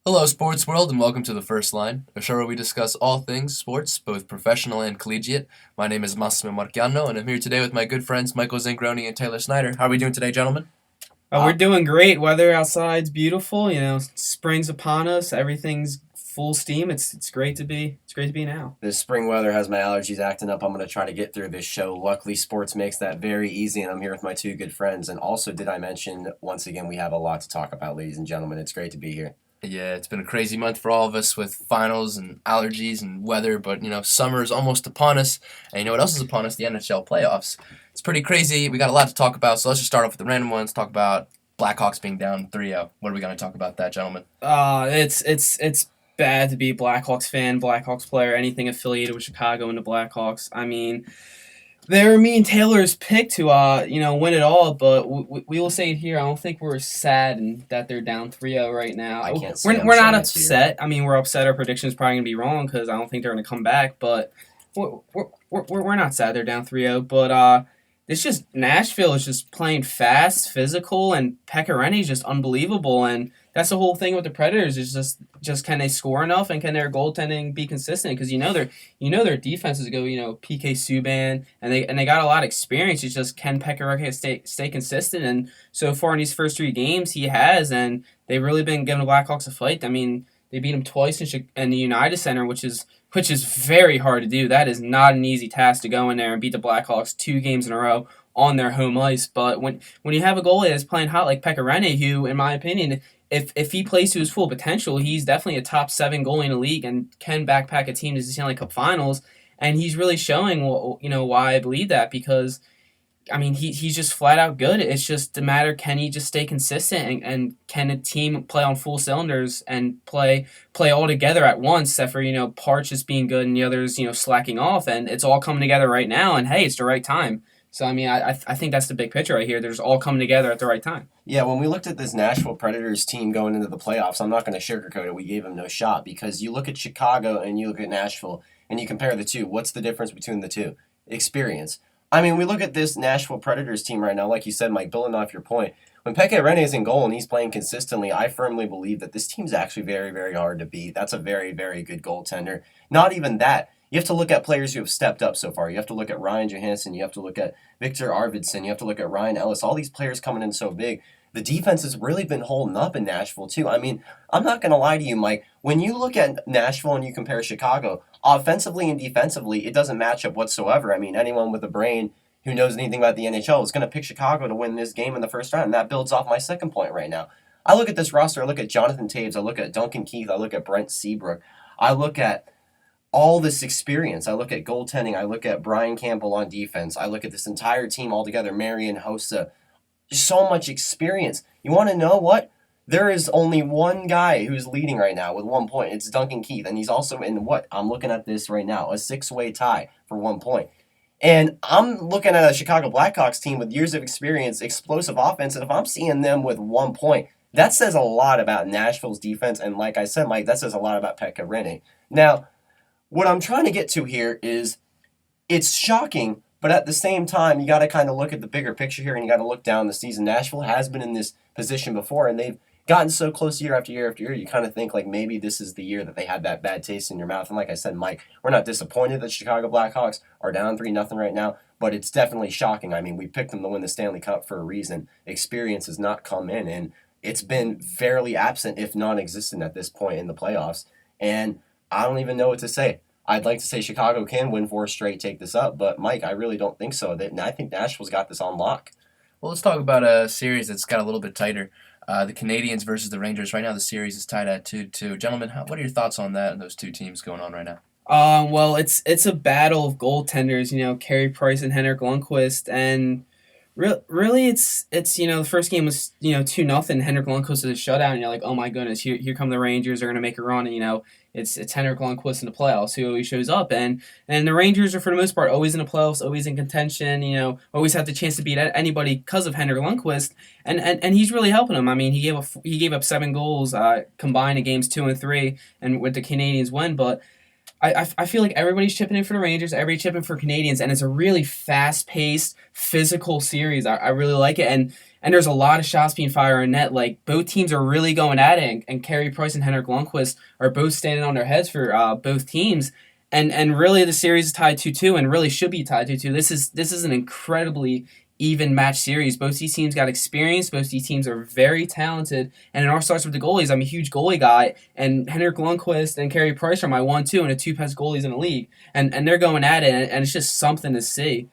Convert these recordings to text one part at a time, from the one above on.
Hello, sports world, and welcome to the First Line, a show where we discuss all things sports, both professional and collegiate. My name is Massimo Marchiano, and I'm here today with my good friends Michael Zingroni and Taylor Snyder. How are we doing today, gentlemen? We're doing great. Weather outside's beautiful. Spring's upon us. Everything's full steam. It's great to be. It's great to be now. This spring weather has my allergies acting up. I'm going to try to get through this show. Luckily, sports makes that very easy, and I'm here with my two good friends. And also, did I mention, once again, we have a lot to talk about, ladies and gentlemen. It's great to be here. Yeah, it's been a crazy month for all of us with finals and allergies and weather, but summer is almost upon us. And you know what else is upon us? The NHL playoffs. It's pretty crazy. We got a lot to talk about, so let's just start off with the random ones. Talk about Blackhawks being down 3-0. What are we going to talk about that, gentlemen? It's bad to be a Blackhawks fan, Blackhawks player, anything affiliated with Chicago and the Blackhawks. I mean, they're me and Taylor's pick to win it all, but we will say it here. I don't think we're sad and that they're down 3-0 right now. I can't say We're not I'm upset. I mean, we're upset. Our prediction is probably gonna be wrong because I don't think they're gonna come back. But we're not sad. They're down 3-0. But it's just Nashville is just playing fast, physical, and Pekka is just unbelievable. And that's the whole thing with the Predators is just can they score enough and can their goaltending be consistent? Because their defenses go PK Subban and they got a lot of experience. It's just can Pekka stay consistent? And so far in these first three games he has, and they've really been giving the Blackhawks a fight. I mean, they beat them twice in the United Center, which is very hard to do. That is not an easy task to go in there and beat the Blackhawks 2 games in a row on their home ice. But when you have a goalie that's playing hot like Pekka who, in my opinion, if he plays to his full potential, he's definitely a top 7 goalie in the league and can backpack a team to the Stanley Cup Finals. And he's really showing why I believe that, because I mean, he's just flat out good. It's just a matter, can he just stay consistent and can a team play on full cylinders and play all together at once, except for, Parch just being good and the others, slacking off. And it's all coming together right now. And hey, it's the right time. So, I mean, I think that's the big picture right here. They're just all coming together at the right time. Yeah, when we looked at this Nashville Predators team going into the playoffs, I'm not going to sugarcoat it. We gave them no shot because you look at Chicago and you look at Nashville and you compare the two. What's the difference between the two? Experience. I mean, we look at this Nashville Predators team right now, like you said, Mike, building off your point. When Pekka Rinne is in goal and he's playing consistently, I firmly believe that this team's actually very, very hard to beat. That's a very, very good goaltender. Not even that. You have to look at players who have stepped up so far. You have to look at Ryan Johansson. You have to look at Victor Arvidsson. You have to look at Ryan Ellis. All these players coming in so big. The defense has really been holding up in Nashville, too. I mean, I'm not going to lie to you, Mike. When you look at Nashville and you compare Chicago, offensively and defensively, it doesn't match up whatsoever. I mean, anyone with a brain who knows anything about the NHL is going to pick Chicago to win this game in the first round. And that builds off my second point right now. I look at this roster. I look at Jonathan Taves. I look at Duncan Keith. I look at Brent Seabrook. I look at all this experience. I look at goaltending. I look at Brian Campbell on defense. I look at this entire team altogether. Marian Hossa. So much experience. You want to know what? There is only one guy who's leading right now with 1 point. It's Duncan Keith. And he's also in what? I'm looking at this right now. A 6-way tie for 1 point. And I'm looking at a Chicago Blackhawks team with years of experience, explosive offense, and if I'm seeing them with 1 point, that says a lot about Nashville's defense, and like I said, Mike, that says a lot about Pekka Rinne. Now, what I'm trying to get to here is it's shocking, but at the same time, you got to kind of look at the bigger picture here, and you got to look down the season. Nashville has been in this position before, and they've gotten so close year after year after year, you kind of think like maybe this is the year that they had that bad taste in your mouth. And like I said, Mike, we're not disappointed that Chicago Blackhawks are down 3-0 right now, but it's definitely shocking. I mean, we picked them to win the Stanley Cup for a reason. Experience has not come in, and it's been fairly absent, if non-existent at this point in the playoffs. And I don't even know what to say. I'd like to say Chicago can win 4 straight, take this up, but Mike, I really don't think so. I think Nashville's got this on lock. Well, let's talk about a series that's got a little bit tighter. The Canadians versus the Rangers. Right now, the series is tied at 2-2. Gentlemen, what are your thoughts on that and those two teams going on right now? Well, it's a battle of goaltenders. Carey Price and Henrik Lundqvist, and really, it's the first game was 2-0. Henrik Lundqvist is a shutout, and you're like, oh my goodness, here come the Rangers. They're gonna make a run, and it's Henrik Lundqvist in the playoffs who always shows up, and the Rangers are for the most part always in the playoffs, always in contention. Always have the chance to beat anybody because of Henrik Lundqvist, and he's really helping them. I mean, he gave up 7 goals combined in games 2 and 3, and with the Canadians win, but I feel like everybody's chipping in for the Rangers, everybody's chipping for Canadians, and it's a really fast-paced, physical series. I really like it, and there's a lot of shots being fired in net. Like, both teams are really going at it, and Carey Price and Henrik Lundqvist are both standing on their heads for both teams. And really, the series is tied 2-2, and really should be tied 2-2. This is an incredibly even match series. Both these teams got experience. Both these teams are very talented. And it all starts with the goalies. I'm a huge goalie guy, and Henrik Lundqvist and Carey Price are my 1-2 and the two best goalies in the league. And they're going at it, and it's just something to see.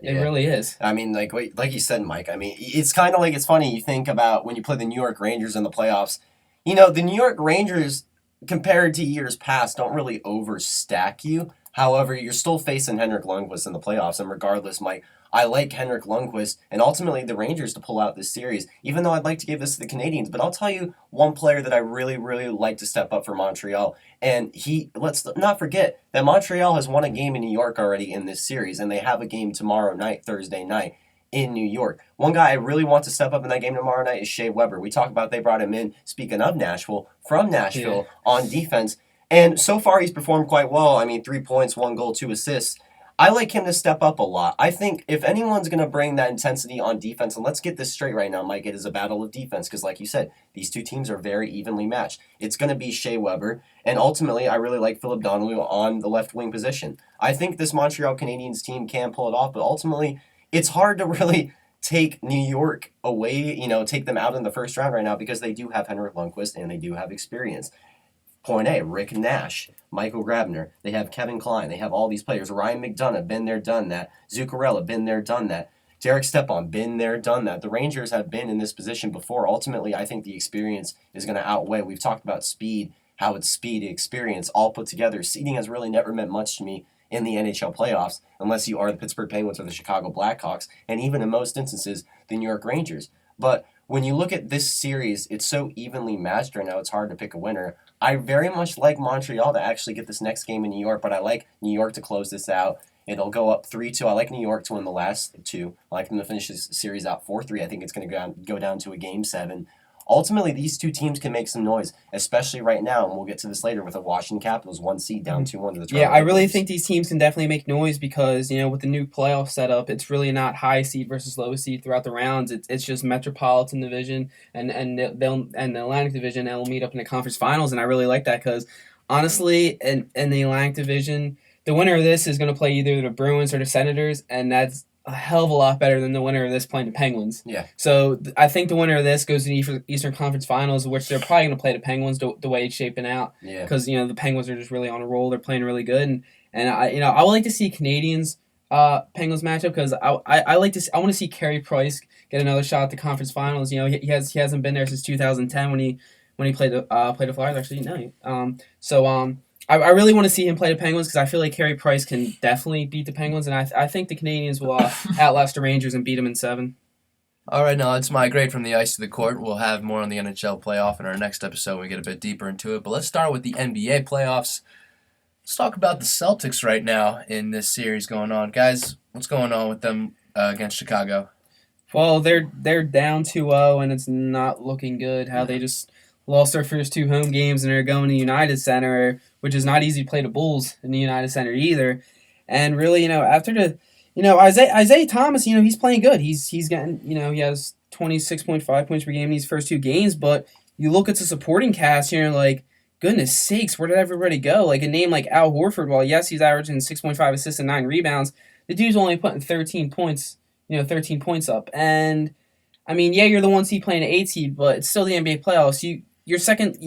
It really is. I mean, like you said, Mike, I mean, it's kind of like, it's funny, you think about when you play the New York Rangers in the playoffs. You know, the New York Rangers, compared to years past, don't really overstack you. However, you're still facing Henrik Lundqvist in the playoffs, and regardless, Mike, I like Henrik Lundqvist and ultimately the Rangers to pull out this series, even though I'd like to give this to the Canadians. But I'll tell you one player that I really, really like to step up for Montreal. And let's not forget that Montreal has won a game in New York already in this series, and they have a game tomorrow night, Thursday night, in New York. One guy I really want to step up in that game tomorrow night is Shea Weber. We talked about they brought him in, speaking of Nashville, from Nashville on defense. And so far he's performed quite well. I mean, 3 points, 1 goal, 2 assists. I like him to step up a lot. I think if anyone's going to bring that intensity on defense, and let's get this straight right now, Mike, it is a battle of defense because, like you said, these two teams are very evenly matched. It's going to be Shea Weber, and ultimately, I really like Philip Donnelly on the left wing position. I think this Montreal Canadiens team can pull it off, but ultimately, it's hard to really take New York away, take them out in the first round right now because they do have Henrik Lundqvist and they do have experience. Point A, Rick Nash, Michael Grabner. They have Kevin Klein. They have all these players. Ryan McDonough, been there, done that. Zuccarello, been there, done that. Derek Stepan, been there, done that. The Rangers have been in this position before. Ultimately, I think the experience is going to outweigh. We've talked about speed, how it's speed, experience, all put together. Seeding has really never meant much to me in the NHL playoffs, unless you are the Pittsburgh Penguins or the Chicago Blackhawks, and even in most instances, the New York Rangers. But when you look at this series, it's so evenly matched right now, it's hard to pick a winner. I very much like Montreal to actually get this next game in New York, but I like New York to close this out. It'll go up 3-2. I like New York to win the last two. I like them to finish this series out 4-3. I think it's going to go down to a Game 7. Ultimately, these two teams can make some noise, especially right now, and we'll get to this later with the Washington Capitals, 1 seed down 2-1 to the Toronto. Yeah, I really think these teams can definitely make noise because, with the new playoff setup, it's really not high seed versus low seed throughout the rounds. It's just Metropolitan Division and the Atlantic Division, and they'll meet up in the conference finals, and I really like that because, honestly, in the Atlantic Division, the winner of this is going to play either the Bruins or the Senators, and that's a hell of a lot better than the winner of this playing the Penguins. Yeah. So I think the winner of this goes to the Eastern Conference Finals, which they're probably going to play the Penguins the way it's shaping out. Yeah. Because the Penguins are just really on a roll. They're playing really good, and I would like to see Canadians Penguins matchup because I want to see Carey Price get another shot at the Conference Finals. He hasn't been there since 2010 when he played the Flyers. Actually, no. I really want to see him play the Penguins because I feel like Carey Price can definitely beat the Penguins, and I think the Canadians will outlast the Rangers and beat them in 7. All right, now let's migrate from the ice to the court. We'll have more on the NHL playoff in our next episode when we get a bit deeper into it. But let's start with the NBA playoffs. Let's talk about the Celtics right now in this series going on. Guys, what's going on with them against Chicago? Well, they're down 2-0, and it's not looking good. How they just lost their first 2 home games, and they're going to United Center, which is not easy to play the Bulls in the United Center either. And really, after the, Isaiah Thomas, he's playing good. He's getting, he has 26.5 points per game in these first 2 games. But you look at the supporting cast here, and like, goodness sakes, where did everybody go? Like a name like Al Horford, well, yes, he's averaging 6.5 assists and 9 rebounds. The dude's only putting 13 points, 13 points up. And I mean, yeah, you're the 1 seed playing an 8 seed, but it's still the NBA playoffs. Your second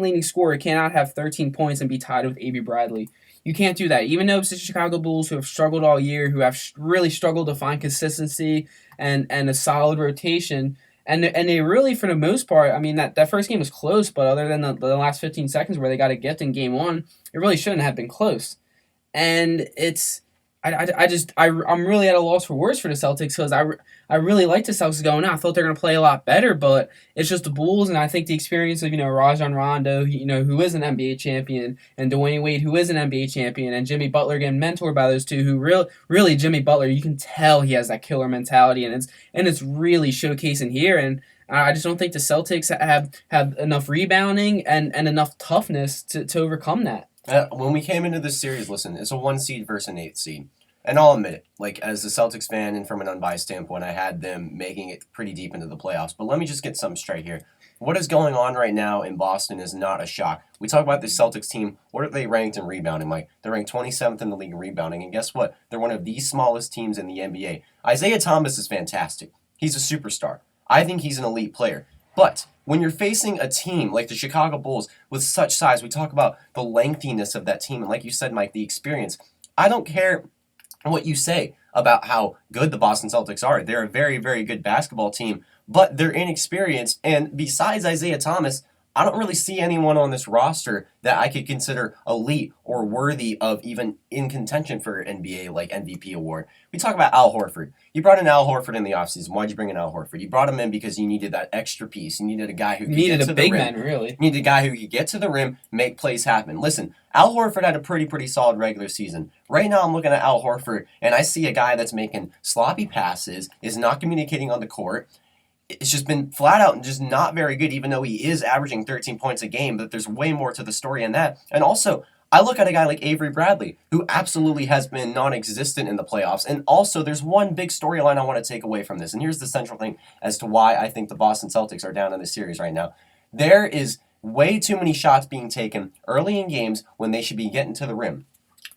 leading scorer cannot have 13 points and be tied with A.B. Bradley. You can't do that. Even though it's the Chicago Bulls who have struggled all year, who have really struggled to find consistency and a solid rotation, and they really, for the most part, I mean, that first game was close, but other than the last 15 seconds where they got a gift in Game 1, it really shouldn't have been close. And it's... I'm really at a loss for words for the Celtics because I really like the Celtics going out. I thought they were going to play a lot better, but it's just the Bulls, and I think the experience of, Rajon Rondo, who is an NBA champion, and Dwayne Wade, who is an NBA champion, and Jimmy Butler getting mentored by those two, who really Jimmy Butler, you can tell he has that killer mentality, and it's really showcasing here, and I just don't think the Celtics have enough rebounding and enough toughness to overcome that. When we came into this series, listen, it's a 1 seed versus an 8 seed. And I'll admit it, like as a Celtics fan and from an unbiased standpoint, I had them making it pretty deep into the playoffs. But let me just get something straight here. What is going on right now in Boston is not a shock. We talk about the Celtics team. What are they ranked in rebounding, Mike? They're ranked 27th in the league in rebounding. And guess what? They're one of the smallest teams in the NBA. Isaiah Thomas is fantastic. He's a superstar. I think he's an elite player. But when you're facing a team like the Chicago Bulls with such size, we talk about the lengthiness of that team. And like you said, Mike, the experience. I don't care what you say about how good the Boston Celtics are. They're a very, very good basketball team, but they're inexperienced. And besides Isaiah Thomas, I don't really see anyone on this roster that I could consider elite or worthy of even in contention for NBA like MVP award. We talk about Al Horford. You brought in Al Horford in the offseason. Why'd you bring in Al Horford? You brought him in because you needed that extra piece. You needed a guy who could Needed get a to the big rim. man, really. You needed a guy who could get to the rim, make plays happen. Listen, Al Horford had a pretty solid regular season. Right now I'm looking at Al Horford and I see a guy that's making sloppy passes, is not communicating on the court. It's just been flat out and just not very good, even though he is averaging 13 points a game, but there's way more to the story in that. And also, I look at a guy like Avery Bradley, who absolutely has been non-existent in the playoffs. And also, there's one big storyline I want to take away from this. And here's the central thing as to why I think the Boston Celtics are down in this series right now. There is way too many shots being taken early in games when they should be getting to the rim.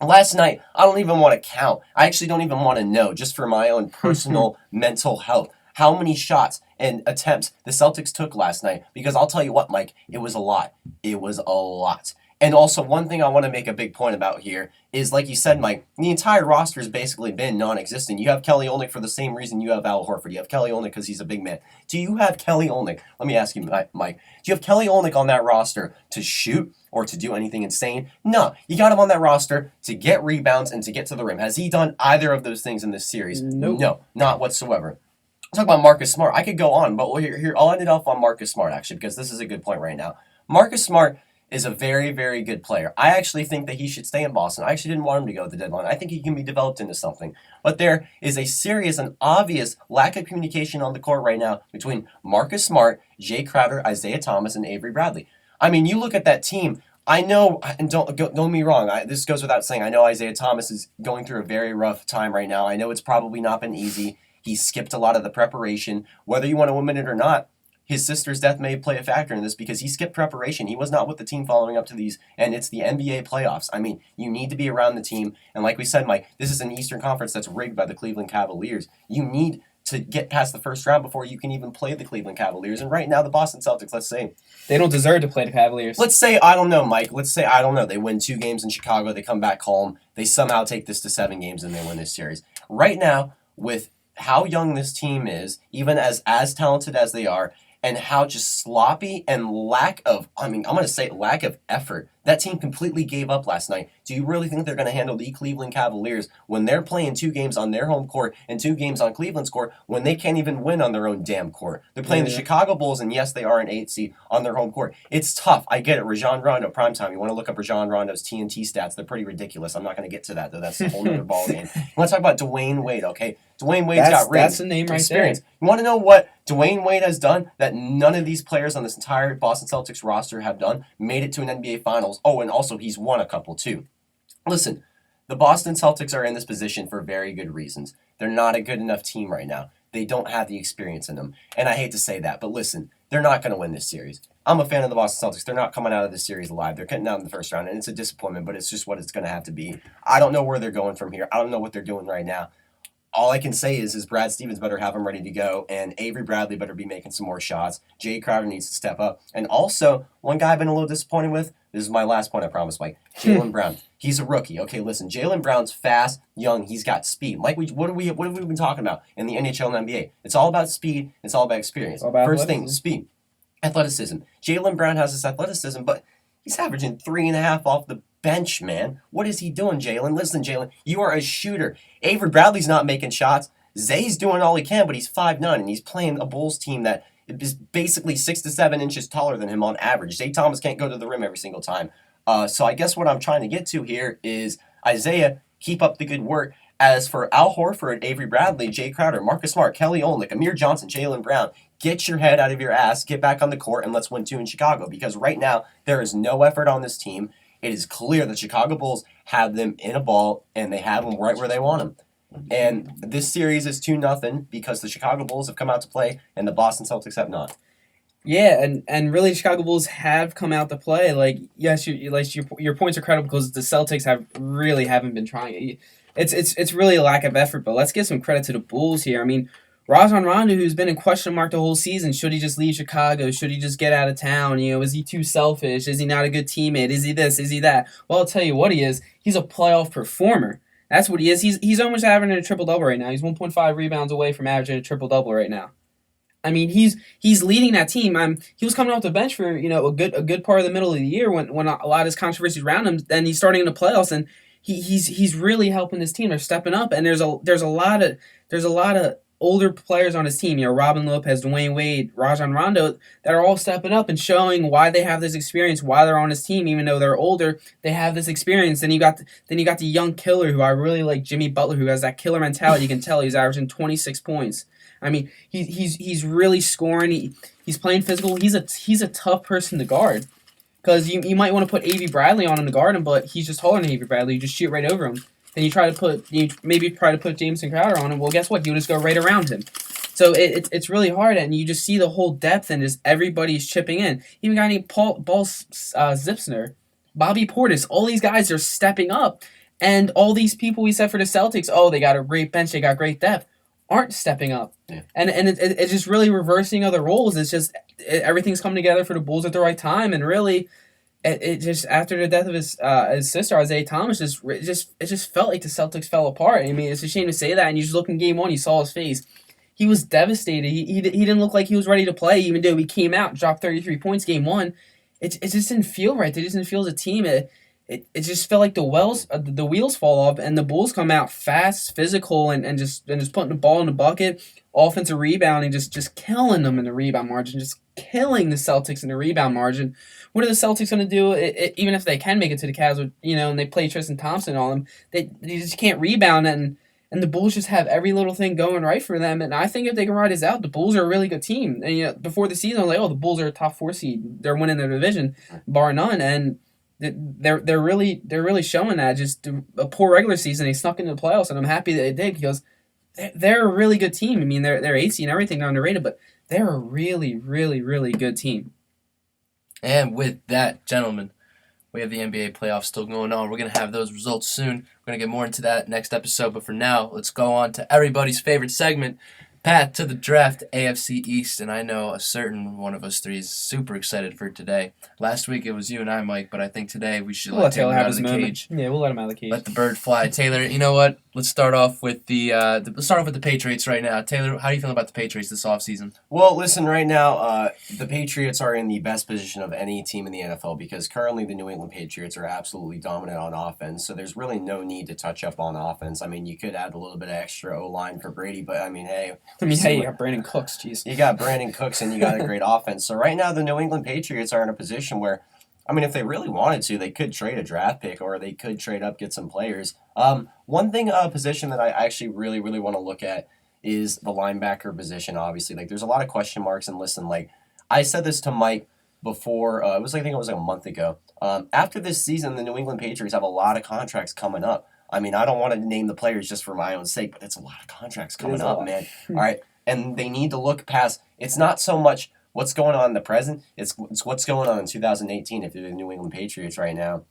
Last night, I don't even want to count. I actually don't even want to know, just for my own personal mental health, how many shots and attempts the Celtics took last night. Because I'll tell you what, Mike, it was a lot. It was a lot. And also, one thing I want to make a big point about here is, like you said, Mike, the entire roster has basically been non-existent. You have Kelly Olynyk for the same reason you have Al Horford. You have Kelly Olynyk because he's a big man. Do you have Kelly Olynyk? Let me ask you, Mike. Do you have Kelly Olynyk on that roster to shoot or to do anything insane? No. You got him on that roster to get rebounds and to get to the rim. Has he done either of those things in this series? Nope. No, not whatsoever. Talk about Marcus Smart. I could go on, but here I'll end it off on Marcus Smart, actually, because this is a good point right now. Marcus Smart is a very, very good player. I actually think that he should stay in Boston. I actually didn't want him to go at the deadline. I think he can be developed into something. But there is a serious and obvious lack of communication on the court right now between Marcus Smart, Jay Crowder, Isaiah Thomas, and Avery Bradley. I mean, you look at that team. I know, and don't get me wrong, this goes without saying, I know Isaiah Thomas is going through a very rough time right now. I know it's probably not been easy. He skipped a lot of the preparation. Whether you want to admit it or not, his sister's death may play a factor in this because he skipped preparation. He was not with the team following up to these, and it's the NBA playoffs. I mean, you need to be around the team. And like we said, Mike, this is an Eastern Conference that's rigged by the Cleveland Cavaliers. You need to get past the first round before you can even play the Cleveland Cavaliers. And right now, the Boston Celtics, let's say, they don't deserve to play the Cavaliers. let's say, I don't know, Mike. Let's say, I don't know. They win 2 games in Chicago. They come back home. They somehow take this to 7 games and they win this series. Right now, with how young this team is, even as talented as they are, and how just sloppy and lack of effort. That team completely gave up last night. Do you really think they're going to handle the Cleveland Cavaliers when they're playing 2 games on their home court and 2 games on Cleveland's court when they can't even win on their own damn court? They're playing the Chicago Bulls, and yes, they are an 8 seed on their home court. It's tough. I get it. Rajon Rondo, primetime. You want to look up Rajon Rondo's TNT stats. They're pretty ridiculous. I'm not going to get to that, though. That's a whole other ballgame. You want to talk about Dwayne Wade, okay? Dwayne Wade's got rings. That's the name right experience. there. You want to know what Dwayne Wade has done that none of these players on this entire Boston Celtics roster have done? Made it to an NBA Finals. Oh, and also he's won a couple too. Listen, the Boston Celtics are in this position for very good reasons. They're not a good enough team right now. They don't have the experience in them. And I hate to say that, but listen, they're not going to win this series. I'm a fan of the Boston Celtics. They're not coming out of this series alive. They're getting out in the first round, and it's a disappointment, but it's just what it's going to have to be. I don't know where they're going from here. I don't know what they're doing right now. All I can say is Brad Stevens better have him ready to go, and Avery Bradley better be making some more shots. Jay Crowder needs to step up. And also, one guy I've been a little disappointed with, this is my last point, I promise, Mike, Jaylen Brown. He's a rookie. Okay, listen, Jaylen Brown's fast, young, he's got speed. Like, what have we been talking about in the NHL and NBA? It's all about speed, it's all about experience. All about First athleticism. thing, speed. Athleticism. Jaylen Brown has this athleticism, but he's averaging 3.5 off the bench, man. What is he doing, Jaylen? Listen, Jaylen, you are a shooter. Avery Bradley's not making shots. Zay's doing all he can, but he's 5'9", and he's playing a Bulls team that is basically 6 to 7 inches taller than him on average. Zay Thomas can't go to the rim every single time. So I guess what I'm trying to get to here is, Isaiah, keep up the good work. As for Al Horford, Avery Bradley, Jay Crowder, Marcus Smart, Kelly Olynyk, Amir Johnson, Jaylen Brown, get your head out of your ass, get back on the court, and let's win 2 in Chicago. Because right now, there is no effort on this team. it is clear that Chicago Bulls have them in a ball, and they have them right where they want them. And this series is 2-0 because the Chicago Bulls have come out to play, and the Boston Celtics have not. Yeah, and really, Chicago Bulls have come out to play. Like, yes, your points are credible because the Celtics haven't been trying. It's really a lack of effort. But let's give some credit to the Bulls here. I mean, Rajon Rondo, who's been in question mark the whole season, should he just leave Chicago? Should he just get out of town? Is he too selfish? Is he not a good teammate? Is he this? Is he that? Well, I'll tell you what he is. He's a playoff performer. That's what he is. He's almost averaging a triple-double right now. He's 1.5 rebounds away from averaging a triple-double right now. I mean, he's leading that team. He was coming off the bench for a good part of the middle of the year when a lot of his controversies around him. Then he's starting in the playoffs, and he's really helping this team. They're stepping up, and there's a lot of older players on his team. Robin Lopez, Dwayne Wade, Rajon Rondo, that are all stepping up and showing why they have this experience, why they're on his team, even though they're older. They have this experience. Then you got the young killer who I really like, Jimmy Butler, who has that killer mentality. You can tell he's averaging 26 points. I mean, he's really scoring. He's playing physical. He's a tough person to guard, because you might want to put Avery Bradley on him to guard him, but he's just taller than Avery Bradley. You just shoot right over him. Then you try to put Jameson Crowder on him. Well, guess what? You just go right around him. So it's really hard, and you just see the whole depth and just everybody's chipping in. Even a guy named Paul Zipsner, Bobby Portis, all these guys are stepping up, and all these people we said for the Celtics, they got a great bench, they got great depth, aren't stepping up. Yeah. And it's just really reversing other roles. It's just everything's coming together for the Bulls at the right time, and really, it just after the death of his sister Isaiah Thomas, it just felt like the Celtics fell apart. I mean, it's a shame to say that. And you just look in game one, you saw his face. He was devastated. He didn't look like he was ready to play, even though he came out, dropped 33 points game one. It just didn't feel right. They just didn't feel as a team. It just felt like the wheels fall off, and the Bulls come out fast, physical, and just putting the ball in the bucket, offensive rebounding, just killing them in the rebound margin, just killing the Celtics in the rebound margin. What are the Celtics going to do? Even if they can make it to the Cavs, and they play Tristan Thompson on them, they just can't rebound, and the Bulls just have every little thing going right for them. And I think if they can ride this out, the Bulls are a really good team. And before the season, I was like, the Bulls are a top 4 seed. They're winning their division, bar none, and they're really showing that. Just a poor regular season, they snuck into the playoffs, and I'm happy that they did, because they're a really good team. I mean, they're AC and everything, they're underrated, but they're a really, really, really good team. And with that, gentlemen, we have the NBA playoffs still going on. We're going to have those results soon. We're going to get more into that next episode, but for now, let's go on to everybody's favorite segment, Path to the Draft, AFC East, and I know a certain one of us three is super excited for today. Last week it was you and I, Mike, but I think today we should let Taylor out of the cage. Yeah, we'll let him out of the cage. Let the bird fly. Taylor, you know what? Let's start off with the Patriots right now. Taylor, how do you feel about the Patriots this offseason? Well, listen, right now, the Patriots are in the best position of any team in the NFL, because currently the New England Patriots are absolutely dominant on offense, so there's really no need to touch up on offense. I mean, you could add a little bit of extra O-line for Brady, but I mean, hey, you got Brandon Cooks, jeez. You got Brandon Cooks, and you got a great offense. So right now, the New England Patriots are in a position where, I mean, if they really wanted to, they could trade a draft pick, or they could trade up, get some players. One thing, position that I actually really, really want to look at is the linebacker position, obviously. Like, there's a lot of question marks, and listen, like, I said this to Mike before, I think it was like a month ago. After this season, the New England Patriots have a lot of contracts coming up. I mean, I don't want to name the players just for my own sake, but it's a lot of contracts coming up, man. All right, and they need to look past, it's not so much what's going on in the present, it's what's going on in 2018 if you're the New England Patriots right now.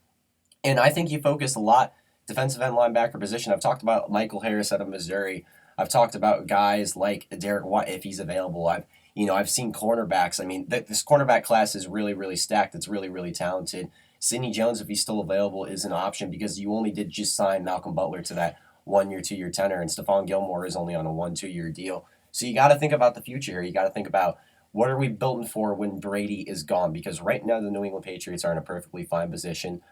And I think you focus a lot defensive end linebacker position. I've talked about Michael Harris out of Missouri. I've talked about guys like Derek White if he's available. I've seen cornerbacks. I mean, this cornerback class is really, really stacked. It's really, really talented. Sidney Jones, if he's still available, is an option, because you only did just sign Malcolm Butler to that 1-year, 2-year tenor, and Stephon Gilmore is only on a 1-2-year deal. So you got to think about the future here. You got to think about, what are we building for when Brady is gone? Because right now the New England Patriots are in a perfectly fine position.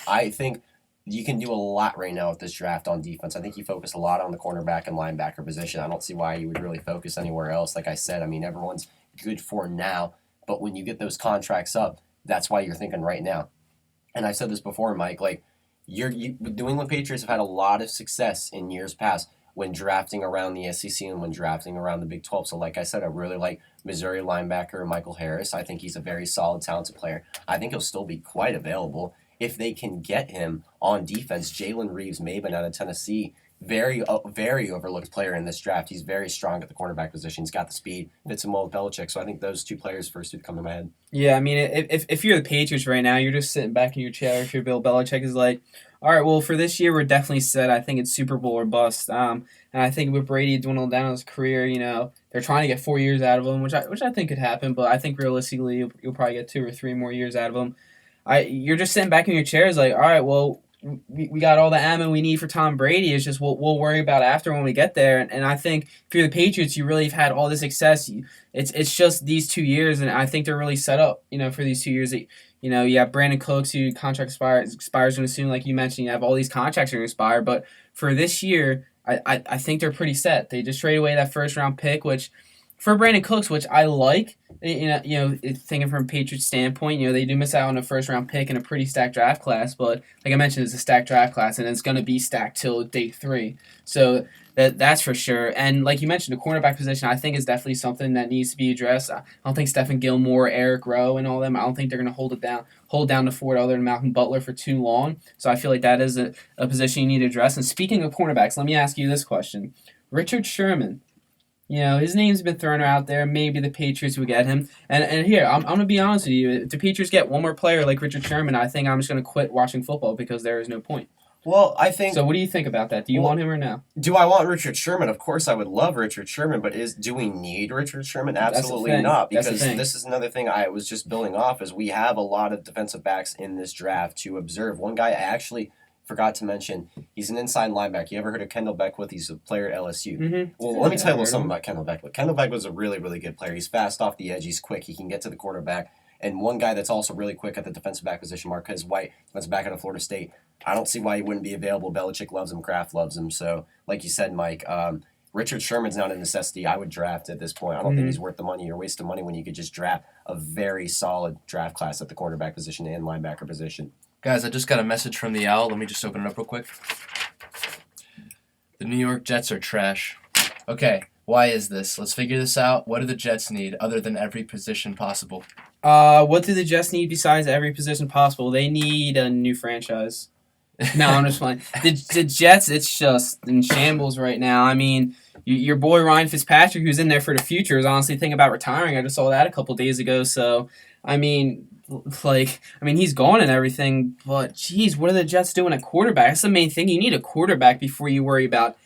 I think you can do a lot right now with this draft on defense. I think you focus a lot on the cornerback and linebacker position. I don't see why you would really focus anywhere else. Like I said, I mean, everyone's good for now, but when you get those contracts up, that's why you're thinking right now. And I said this before, Mike, like, the New England Patriots have had a lot of success in years past when drafting around the SEC and when drafting around the Big 12. So like I said, I really like Missouri linebacker Michael Harris. I think he's a very solid, talented player. I think he'll still be quite available. if they can get him on defense. Jalen Reeves-Maybin out of Tennessee, very overlooked player in this draft. He's very strong at the cornerback position. He's got the speed, fits him well with Belichick. So I think those two players first would come to my head. Yeah, I mean, if you're the Patriots right now, you're just sitting back in your chair. If you're Bill Belichick, is like, all right, well, for this year, we're definitely set. I think it's Super Bowl or bust. And I think with Brady dwindling down his career, they're trying to get 4 years out of him, which I think could happen. But I think realistically, you'll probably get 2 or 3 more years out of him. You're just sitting back in your chairs, like, all right, well, we got all the ammo we need for Tom Brady. It's just we'll worry about after when we get there. And I think if you're the Patriots, you really have had all this success. It's just these 2 years, and I think they're really set up, for these 2 years. You have Brandon Cooks, who contract expires soon, like you mentioned. You have all these contracts are going to expire. But for this year, I think they're pretty set. They just traded away that first-round pick, which for Brandon Cooks, which I like, thinking from a Patriots standpoint, they do miss out on a first-round pick in a pretty stacked draft class. But like I mentioned, it's a stacked draft class, and it's going to be stacked till day 3. So that's for sure. And like you mentioned, the cornerback position, I think, is definitely something that needs to be addressed. I don't think Stephen Gilmore, Eric Rowe, and all them, I don't think they're going to hold down the fort other than Malcolm Butler for too long. So I feel like that is a position you need to address. And speaking of cornerbacks, let me ask you this question. Richard Sherman. His name's been thrown out there. Maybe the Patriots would get him. And here, I'm going to be honest with you. If the Patriots get one more player like Richard Sherman, I think I'm just going to quit watching football because there is no point. Well, I think... So what do you think about that? Do you want him or no? Do I want Richard Sherman? Of course I would love Richard Sherman, but do we need Richard Sherman? Absolutely not, because this is another thing I was just building off, is we have a lot of defensive backs in this draft to observe. One guy I actually forgot to mention, he's an inside linebacker. You ever heard of Kendall Beckwith? He's a player at LSU. Mm-hmm. Well, let me tell you a little something about Kendall Beckwith. Kendall Beckwith's a really, really good player. He's fast off the edge. He's quick. He can get to the quarterback. And one guy that's also really quick at the defensive back position, Marquez White, defensive back out of Florida State. I don't see why he wouldn't be available. Belichick loves him. Kraft loves him. So, like you said, Mike, Richard Sherman's not a necessity. I would draft at this point. I don't think he's worth the money. You're wasting money when you could just draft a very solid draft class at the quarterback position and linebacker position. Guys, I just got a message from the Owl. Let me just open it up real quick. The New York Jets are trash. Okay, why is this? Let's figure this out. What do the Jets need other than every position possible? What do the Jets need besides every position possible? They need a new franchise. No, I'm just playing. The Jets, it's just in shambles right now. I mean, your boy Ryan Fitzpatrick, who's in there for the future, is honestly thinking about retiring. I just saw that a couple days ago. So, I mean, he's gone and everything, but geez, what are the Jets doing at quarterback? That's the main thing. You need a quarterback before you worry about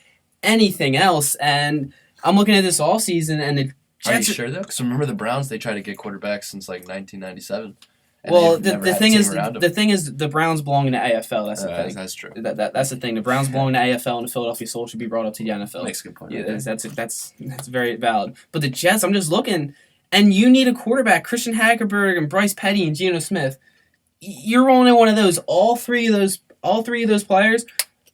anything else. And I'm looking at this all season, and the Jets. Are you sure though? Because remember the Browns, they tried to get quarterbacks since like 1997. Well, the thing is, the Browns belong in the AFL. That's the thing. That's true. That's the thing. The Browns belong in the AFL, and the Philadelphia Soul should be brought up to the NFL. Makes a good point. Yeah, that's very valid. But the Jets, I'm just looking, and you need a quarterback. Christian Hackenberg and Bryce Petty and Geno Smith. You're only one of those. All three of those players,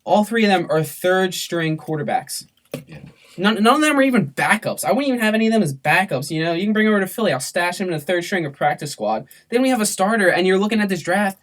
all three of them are third string quarterbacks. Yeah. None of them are even backups. I wouldn't even have any of them as backups. You can bring over to Philly. I'll stash them in the third string of practice squad. Then we have a starter, and you're looking at this draft.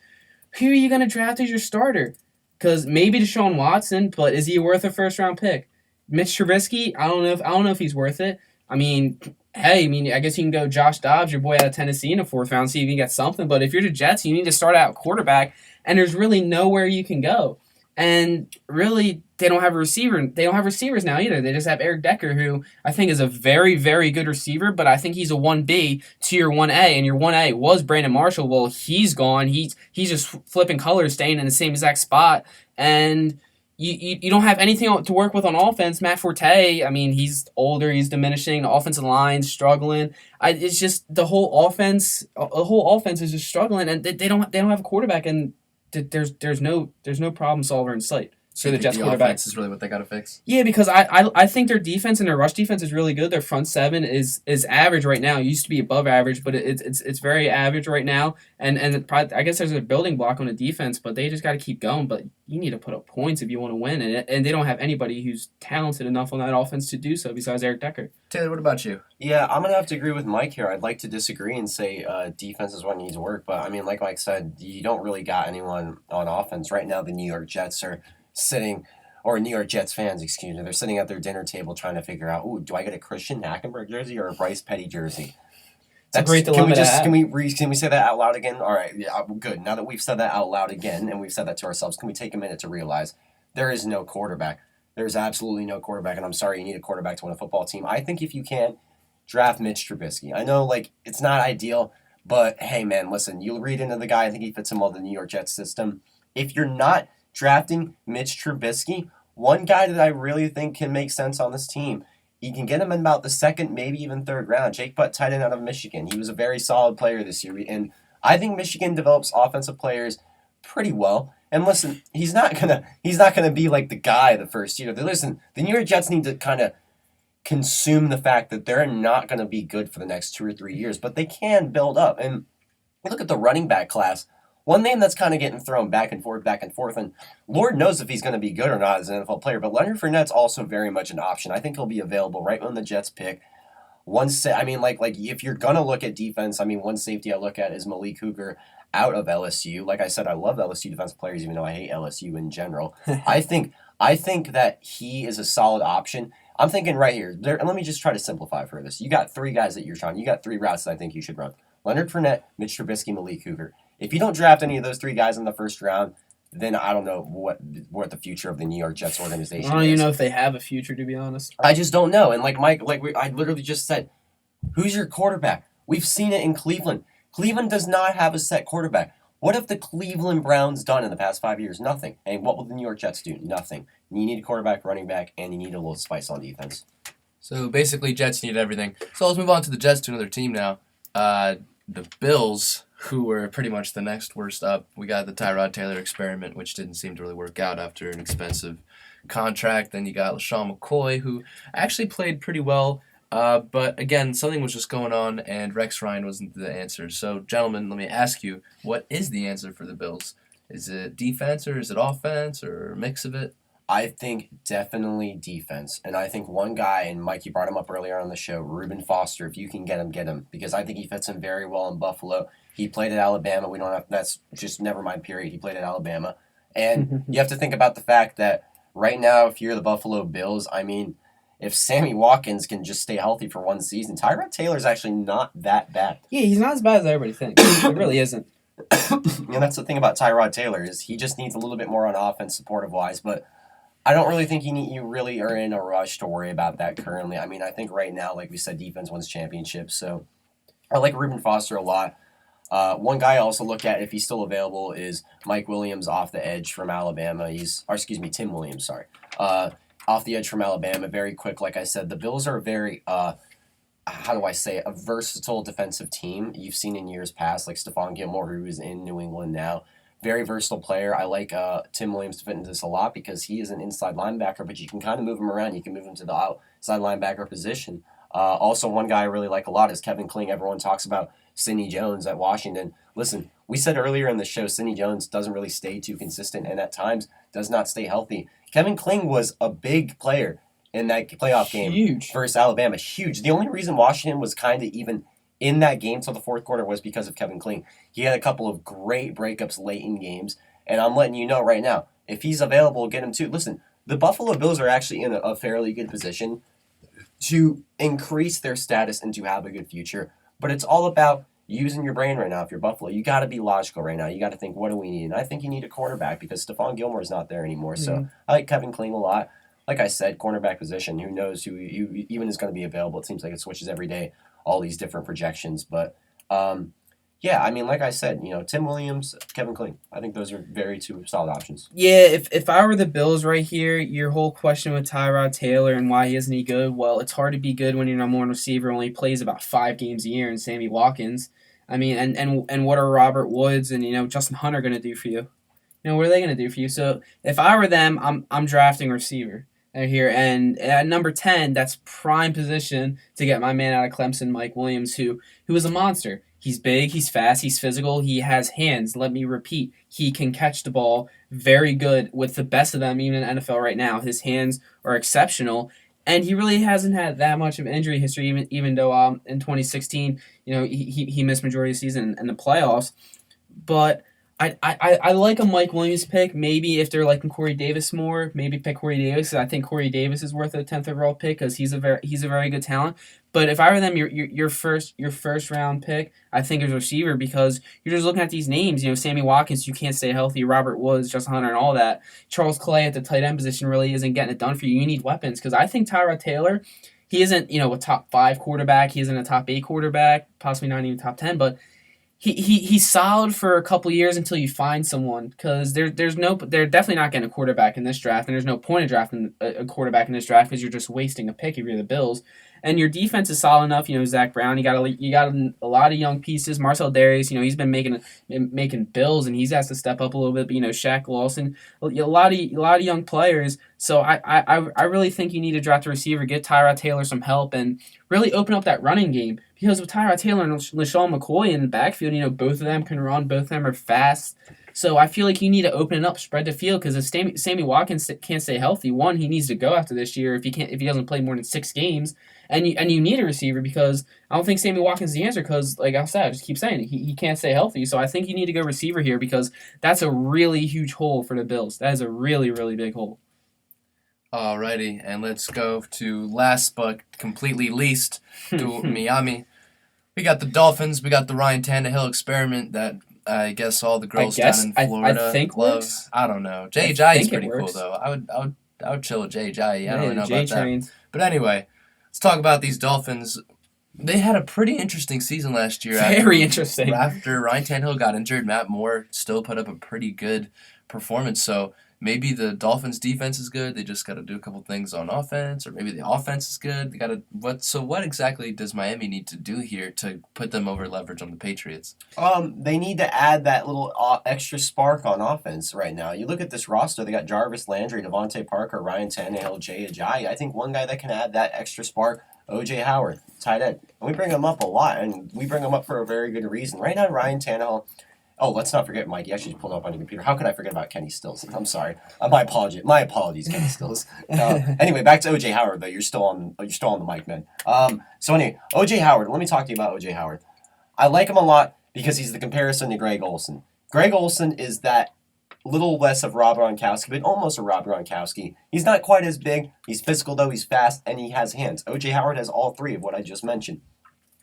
Who are you going to draft as your starter? Because maybe Deshaun Watson, but is he worth a first-round pick? Mitch Trubisky, I don't know if he's worth it. I mean, hey, I guess you can go Josh Dobbs, your boy out of Tennessee, in the 4th round, see if you can get something. But if you're the Jets, you need to start out quarterback, and there's really nowhere you can go. And really, they don't have a receiver. They don't have receivers now either. They just have Eric Decker, who I think is a very, very good receiver, but I think he's a 1B to your 1A, and your 1A was Brandon Marshall. Well, he's gone. He's just flipping colors, staying in the same exact spot, and you don't have anything to work with on offense. Matt Forte, he's older, he's diminishing. The offensive line's struggling. It's just the whole offense. The whole offense is just struggling, and they don't have a quarterback, and there's no problem solver in sight. So the Jets quarterback is really what they got to fix? Yeah, because I think their defense and their rush defense is really good. Their front seven is average right now. It used to be above average, but it's very average right now. And I guess there's a building block on the defense, but they just got to keep going. But you need to put up points if you want to win, and they don't have anybody who's talented enough on that offense to do so besides Eric Decker. Taylor, what about you? Yeah, I'm going to have to agree with Mike here. I'd like to disagree and say defense is what needs work. But, like Mike said, you don't really got anyone on offense. Right now, the New York Jets are sitting, or New York Jets fans, excuse me, they're sitting at their dinner table trying to figure out, do I get a Christian Hackenberg jersey or a Bryce Petty jersey? It's a great dilemma to have. Can we say that out loud again? All right, yeah, good. Now that we've said that out loud again, and we've said that to ourselves, can we take a minute to realize there is no quarterback? There's absolutely no quarterback, and I'm sorry, you need a quarterback to win a football team. I think if you can, draft Mitch Trubisky. I know, it's not ideal, but hey, man, listen, you read into the guy, I think he fits in well the New York Jets system. If you're not drafting Mitch Trubisky, one guy that I really think can make sense on this team, you can get him in about the second, maybe even third round. Jake Butt, tight end out of Michigan. He was a very solid player this year, and I think Michigan develops offensive players pretty well. And listen, he's not gonna be like the guy the first year. Listen, the New York Jets need to kind of consume the fact that they're not gonna be good for the next 2 or 3 years, but they can build up. And look at the running back class. One name that's kind of getting thrown back and forth, and Lord knows if he's going to be good or not as an NFL player, but Leonard Fournette's also very much an option. I think he'll be available right when the Jets pick. If you're going to look at defense, one safety I look at is Malik Hooker out of LSU. Like I said, I love LSU defensive players, even though I hate LSU in general. I think that he is a solid option. I'm thinking right here, let me just try to simplify for this. You got 3 guys that you're trying. You got 3 routes that I think you should run. Leonard Fournette, Mitch Trubisky, Malik Hooker. If you don't draft any of those 3 guys in the first round, then I don't know what the future of the New York Jets organization is. I don't even know if they have a future, to be honest. I just don't know. And I literally just said, who's your quarterback? We've seen it in Cleveland. Cleveland does not have a set quarterback. What have the Cleveland Browns done in the past 5 years? Nothing. And what will the New York Jets do? Nothing. You need a quarterback, running back, and you need a little spice on defense. So basically, Jets need everything. So let's move on to the Jets, to another team now. The Bills, who were pretty much the next worst up. We got the Tyrod Taylor experiment, which didn't seem to really work out after an expensive contract. Then you got LaShawn McCoy, who actually played pretty well. But again, something was just going on, and Rex Ryan wasn't the answer. So, gentlemen, let me ask you, what is the answer for the Bills? Is it defense, or is it offense, or a mix of it? I think definitely defense. And I think one guy, and Mike, you brought him up earlier on the show, Reuben Foster, if you can get him. Because I think he fits in very well in Buffalo. He played at Alabama. That's just never mind, period. He played at Alabama. And you have to think about the fact that right now, if you're the Buffalo Bills, if Sammy Watkins can just stay healthy for one season, Tyrod Taylor's actually not that bad. Yeah, he's not as bad as everybody thinks. He really isn't. And that's the thing about Tyrod Taylor, is he just needs a little bit more on offense, supportive-wise. But I don't really think you really are in a rush to worry about that currently. I think right now, like we said, defense wins championships. So I like Reuben Foster a lot. One guy I also look at, if he's still available, is Mike Williams off the edge from Alabama. Tim Williams, sorry. Off the edge from Alabama, very quick. Like I said, the Bills are a very, a versatile defensive team. You've seen in years past, like Stephon Gilmore, who is in New England now. Very versatile player. I like Tim Williams to fit into this a lot because he is an inside linebacker, but you can kind of move him around. You can move him to the outside linebacker position. Also, one guy I really like a lot is Kevin Kling. Everyone talks about Sidney Jones at Washington. Listen, we said earlier in the show, Sidney Jones doesn't really stay too consistent and at times does not stay healthy. Kevin Kling was a big player in that playoff game versus Alabama. Huge. The only reason Washington was kind of even in that game till the fourth quarter was because of Kevin Kling. He had a couple of great breakups late in games, and I'm letting you know right now, if he's available, get him too. Listen, the Buffalo Bills are actually in a fairly good position to increase their status and to have a good future, but it's all about using your brain right now. If you're Buffalo, you got to be logical right now. You got to think, what do we need? And I think you need a quarterback because Stephon Gilmore is not there anymore. So I like Kevin Kling a lot. Like I said, cornerback position, who knows who even is going to be available. It seems like it switches every day, all these different projections. But, like I said, Tim Williams, Kevin Kling, I think those are very 2 solid options. Yeah, if I were the Bills right here, your whole question with Tyrod Taylor and why isn't he good, well, it's hard to be good when your number one receiver only plays about 5 games a year and Sammy Watkins. And what are Robert Woods and, Justin Hunter going to do for you? What are they going to do for you? So if I were them, I'm drafting a receiver here. And at number 10, that's prime position to get my man out of Clemson, Mike Williams, who is a monster. He's big, he's fast, he's physical, he has hands. Let me repeat, he can catch the ball very good with the best of them, even in the NFL right now. His hands are exceptional. And he really hasn't had that much of injury history, even though in 2016, he missed majority of the season in the playoffs. But I like a Mike Williams pick. Maybe if they're liking Corey Davis more, maybe pick Corey Davis. I think Corey Davis is worth a 10th overall pick because he's a very good talent. But if I were them, your first round pick, I think is receiver because you're just looking at these names. Sammy Watkins, you can't stay healthy. Robert Woods, Justin Hunter, and all that. Charles Clay at the tight end position really isn't getting it done for you. You need weapons because I think Tyrod Taylor, he isn't a top 5 quarterback. He isn't a top 8 quarterback, possibly not even top 10, but. He's solid for a couple years until you find someone because they're definitely not getting a quarterback in this draft, and there's no point of drafting a quarterback in this draft because you're just wasting a pick if you're the Bills. And your defense is solid enough. Zach Brown. You got a lot of young pieces. Marcel Darius. He's been making bills, and he's has to step up a little bit. But Shaq Lawson. A lot of young players. So I really think you need to draft a receiver, get Tyrod Taylor some help, and really open up that running game. Because with Tyrod Taylor and LaShawn McCoy in the backfield, both of them can run, both of them are fast. So I feel like you need to open it up, spread the field, because if Sammy Watkins can't stay healthy, one, he needs to go after this year if he doesn't play more than 6 games, and you need a receiver because I don't think Sammy Watkins is the answer because, like I said, I just keep saying it, he can't stay healthy. So I think you need to go receiver here because that's a really huge hole for the Bills. That is a really, really big hole. Alrighty, and let's go to last but completely least to Miami. We got the Dolphins. We got the Ryan Tannehill experiment that I guess all the girls down in Florida I think love. works. I don't know. Jay Ajayi is pretty cool works. though. I would chill with Jay Ajayi. I don't know Jay about trains. that. But anyway, let's talk about these Dolphins. They had a pretty interesting season last year. Very interesting. After Ryan Tannehill got injured, Matt Moore still put up a pretty good performance. So maybe the Dolphins' defense is good. They just got to do a couple things on offense, or maybe the offense is good. They got to what exactly does Miami need to do here to put them over leverage on the Patriots? They need to add that little extra spark on offense right now. You look at this roster; they got Jarvis Landry, Devontae Parker, Ryan Tannehill, Jay Ajayi. I think one guy that can add that extra spark. O.J. Howard, tight end. And we bring him up a lot, and we bring him up for a very good reason. Right now, Ryan Tannehill. Oh, let's not forget, Mike. You actually pulled up on your computer. How could I forget about Kenny Stills? I'm sorry. My apologies, Kenny Stills. Anyway, back to O.J. Howard, though. You're still on the mic, man. So anyway, O.J. Howard. Let me talk to you about O.J. Howard. I like him a lot because he's the comparison to Greg Olsen. Greg Olsen is that little less of Rob Gronkowski, but almost a Rob Gronkowski. He's not quite as big. He's physical, though. He's fast, and he has hands. O.J. Howard has all 3 of what I just mentioned.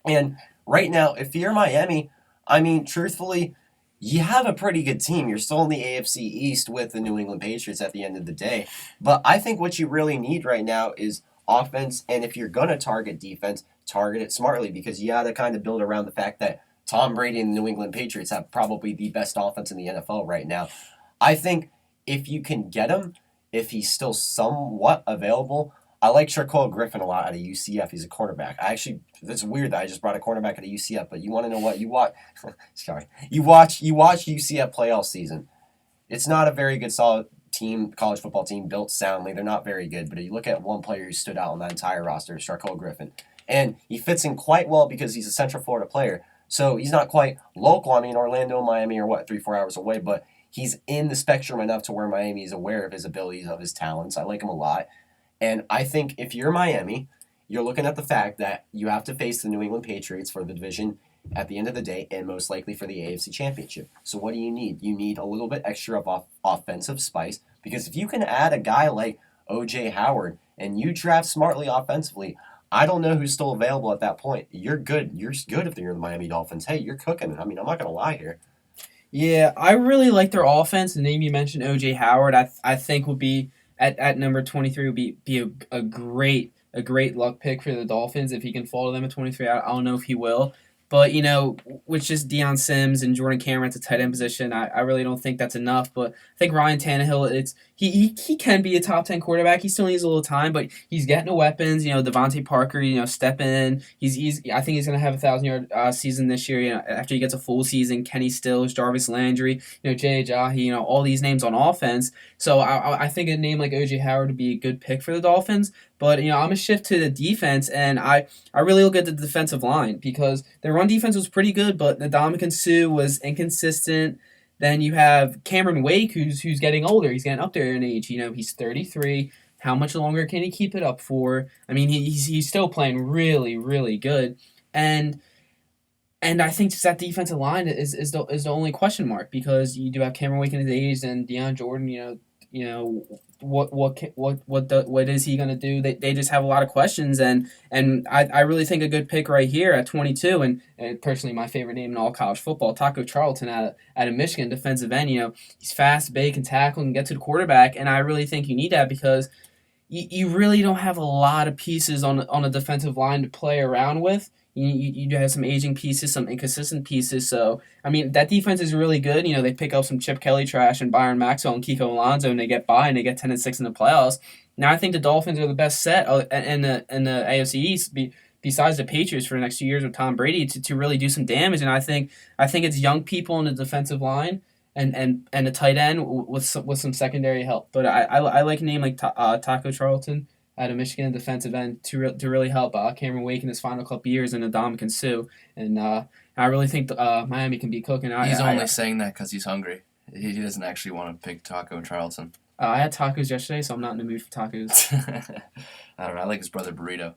And right now, if you're Miami, I mean, truthfully, you have a pretty good team. You're still in the AFC East with the New England Patriots at the end of the day. But I think what you really need right now is offense, and if you're going to target defense, target it smartly because you got to kind of build around the fact that Tom Brady and the New England Patriots have probably the best offense in the NFL right now. I think if you can get him, if he's still somewhat available, I like Shaquille Griffin a lot out of UCF. He's a cornerback. It's weird that I just brought a cornerback out of UCF, but you want to know what? You watch UCF play all season. It's not a very good, solid team, college football team, built soundly. They're not very good, but you look at one player who stood out on that entire roster, Shaquille Griffin. And he fits in quite well because he's a Central Florida player. So he's not quite local. I mean, Orlando and Miami are, 3-4 hours away, but he's in the spectrum enough to where Miami is aware of his abilities, of his talents. I like him a lot. And I think if you're Miami, you're looking at the fact that you have to face the New England Patriots for the division at the end of the day and most likely for the AFC Championship. So what do you need? You need a little bit extra of offensive spice because if you can add a guy like O.J. Howard and you draft smartly offensively, I don't know who's still available at that point. You're good. You're good if you're the Miami Dolphins. Hey, you're cooking. I mean, I'm not going to lie here. Yeah, I really like their offense. The name you mentioned, O.J. Howard, I think would be at number 23 would be a great luck pick for the Dolphins if he can fall to them at 23. I don't know if he will. But, with just Deion Sims and Jordan Cameron at the tight end position, I really don't think that's enough. But I think Ryan Tannehill, he can be a top 10 quarterback. He still needs a little time, but he's getting the weapons. Devontae Parker, stepping in. I think he's going to have a 1,000-yard season this year. After he gets a full season. Kenny Stills, Jarvis Landry, Jay Ajayi, all these names on offense. So I think a name like O.J. Howard would be a good pick for the Dolphins. But, I'm going to shift to the defense, and I really look at the defensive line because their run defense was pretty good, but Ndamukong Suh was inconsistent. Then you have Cameron Wake, who's getting older. He's getting up there in age. He's 33. How much longer can he keep it up for? I mean, he's still playing really, really good. And And I think just that defensive line is the only question mark because you do have Cameron Wake in his age and Deion Jordan. What is he gonna do? They just have a lot of questions and I really think a good pick right here at 22 and personally my favorite name in all college football, Taco Charlton out of Michigan, defensive end. He's fast, big, can tackle, and get to the quarterback, and I really think you need that because you really don't have a lot of pieces on a defensive line to play around with. You have some aging pieces, some inconsistent pieces. So, I mean, that defense is really good. They pick up some Chip Kelly trash and Byron Maxwell and Kiko Alonso, and they get by and they get 10-6 in the playoffs. Now, I think the Dolphins are the best set in the AFC East, besides the Patriots for the next 2 years with Tom Brady to really do some damage. And I think it's young people on the defensive line and a tight end with some secondary help. But I like a name like Taco Charlton out of Michigan, defensive end, to really help Cameron Wake in his final couple years and Ndamukong Suh. And I really think Miami can be cooking. He's only saying that because he's hungry. He doesn't actually want to pick Taco Charlton. I had tacos yesterday, so I'm not in the mood for tacos. I don't know. I like his brother burrito.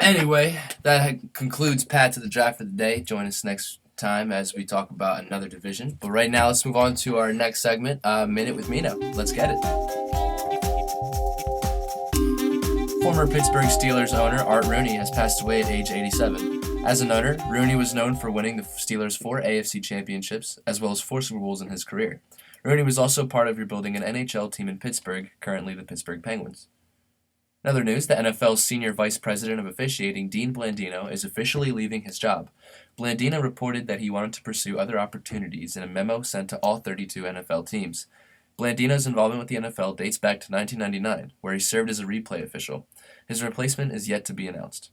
Anyway, that concludes Pat to the Draft for the day. Join us next time as we talk about another division. But right now, let's move on to our next segment, Minute with Mino. Let's get it. Former Pittsburgh Steelers owner Art Rooney has passed away at age 87. As an owner, Rooney was known for winning the Steelers 4 AFC championships, as well as 4 Super Bowls in his career. Rooney was also part of rebuilding an NHL team in Pittsburgh, currently the Pittsburgh Penguins. In other news, the NFL's Senior Vice President of Officiating, Dean Blandino, is officially leaving his job. Blandino reported that he wanted to pursue other opportunities in a memo sent to all 32 NFL teams. Blandino's involvement with the NFL dates back to 1999, where he served as a replay official. His replacement is yet to be announced.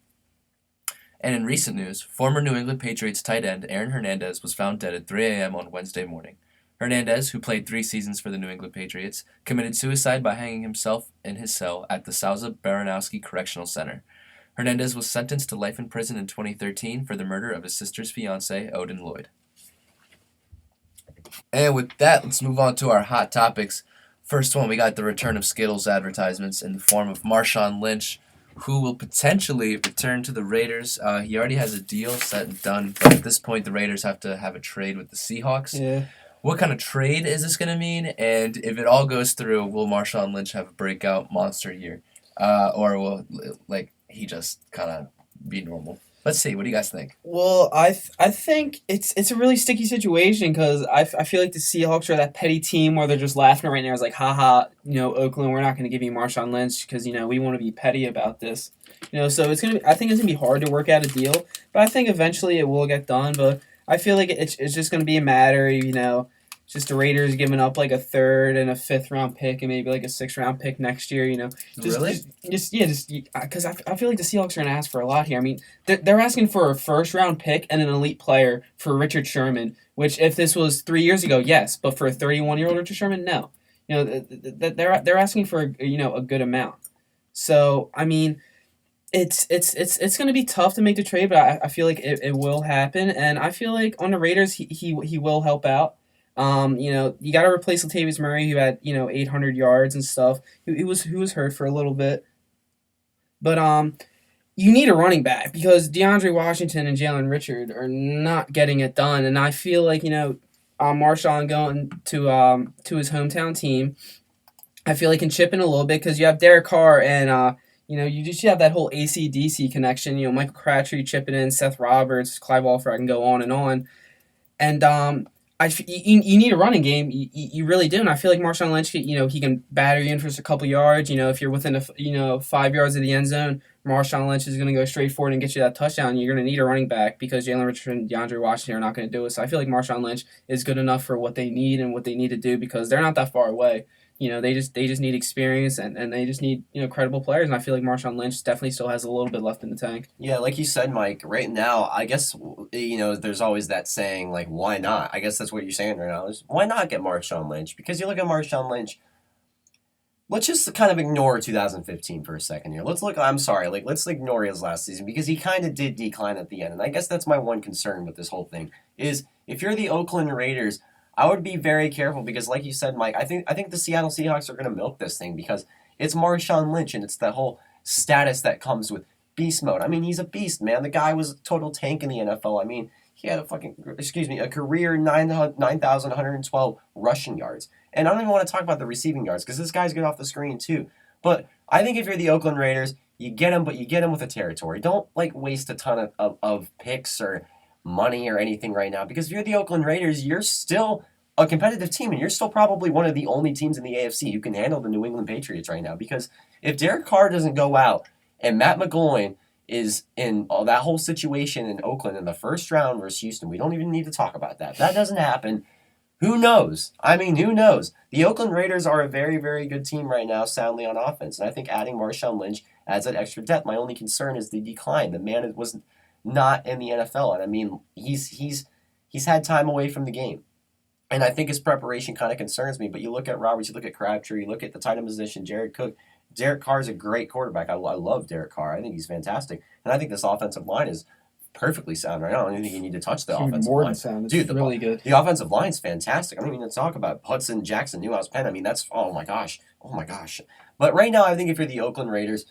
And in recent news, former New England Patriots tight end Aaron Hernandez was found dead at 3 a.m. on Wednesday morning. Hernandez, who played 3 seasons for the New England Patriots, committed suicide by hanging himself in his cell at the Souza Baranowski Correctional Center. Hernandez was sentenced to life in prison in 2013 for the murder of his sister's fiancé, Odin Lloyd. And with that, let's move on to our hot topics. First one, we got the return of Skittles advertisements in the form of Marshawn Lynch, who will potentially return to the Raiders. He already has a deal set and done, but at this point, the Raiders have to have a trade with the Seahawks. Yeah. What kind of trade is this going to mean? And if it all goes through, will Marshawn Lynch have a breakout monster year? Or will he just kind of be normal? Let's see. What do you guys think? Well, I think it's a really sticky situation because I feel like the Seahawks are that petty team where they're just laughing right now. It's like, haha, Oakland, we're not going to give you Marshawn Lynch because, we want to be petty about this. So I think it's going to be hard to work out a deal, but I think eventually it will get done. But I feel like it's just going to be a matter, just the Raiders giving up like a 3rd and a 5th round pick and maybe like a 6th round pick next year. Really? Because I feel like the Seahawks are going to ask for a lot here. I mean, they're asking for a 1st round pick and an elite player for Richard Sherman, which if this was 3 years ago, yes, but for a 31-year-old Richard Sherman, no. They're asking for a good amount. So I mean, it's going to be tough to make the trade, but I feel like it will happen, and I feel like on the Raiders he will help out. You got to replace Latavius Murray, who had 800 yards and stuff. He was hurt for a little bit, but you need a running back because DeAndre Washington and Jalen Richard are not getting it done, and I feel like Marshawn going to his hometown team, I feel like can chip in a little bit because you have Derek Carr and you just have that whole AC/DC connection. Michael Crabtree chipping in, Seth Roberts, Clive Walford. I can go on, and you need a running game. You really do, and I feel like Marshawn Lynch, he can batter you in for just a couple yards. If you're within 5 yards of the end zone, Marshawn Lynch is going to go straight forward and get you that touchdown. You're going to need a running back because Jalen Richard and DeAndre Washington are not going to do it. So I feel like Marshawn Lynch is good enough for what they need and what they need to do because they're not that far away. They just need experience and they just need credible players, and I feel like Marshawn Lynch definitely still has a little bit left in the tank. Yeah, like you said, Mike, right now, I guess, there's always that saying, like, why not? I guess that's what you're saying right now is, why not get Marshawn Lynch? Because you look at Marshawn Lynch, let's just kind of ignore 2015 for a second here. Let's ignore his last season because he kind of did decline at the end, and I guess that's my one concern with this whole thing, is if you're the Oakland Raiders, I would be very careful because, like you said, Mike, I think the Seattle Seahawks are going to milk this thing because it's Marshawn Lynch and it's that whole status that comes with beast mode. I mean, he's a beast, man. The guy was a total tank in the NFL. I mean, he had a career 9,112 rushing yards. And I don't even want to talk about the receiving yards because this guy's good off the screen too. But I think if you're the Oakland Raiders, you get him, but you get him with a territory. Don't waste a ton of picks or money or anything right now, because if you're the Oakland Raiders, you're still a competitive team, and you're still probably one of the only teams in the AFC who can handle the New England Patriots right now. Because if Derek Carr doesn't go out and Matt McGloin is in that whole situation in Oakland in the first round versus Houston, we don't even need to talk about that. If that doesn't happen, who knows? I mean, who knows? The Oakland Raiders are a very, very good team right now, soundly on offense. And I think adding Marshawn Lynch adds that extra depth. My only concern is the decline. The man was not in the NFL. And I mean, he's had time away from the game. And I think his preparation kind of concerns me. But you look at Roberts, you look at Crabtree, you look at the tight end position, Jared Cook. Derek Carr is a great quarterback. I love Derek Carr. I think he's fantastic. And I think this offensive line is perfectly sound right now. I don't even think you need to touch the offensive more line. than sound. It's Dude, really good. The offensive line's fantastic. I don't even need to talk about Hudson, Jackson, Newhouse, Penn. I mean, that's, oh my gosh. But right now, I think if you're the Oakland Raiders,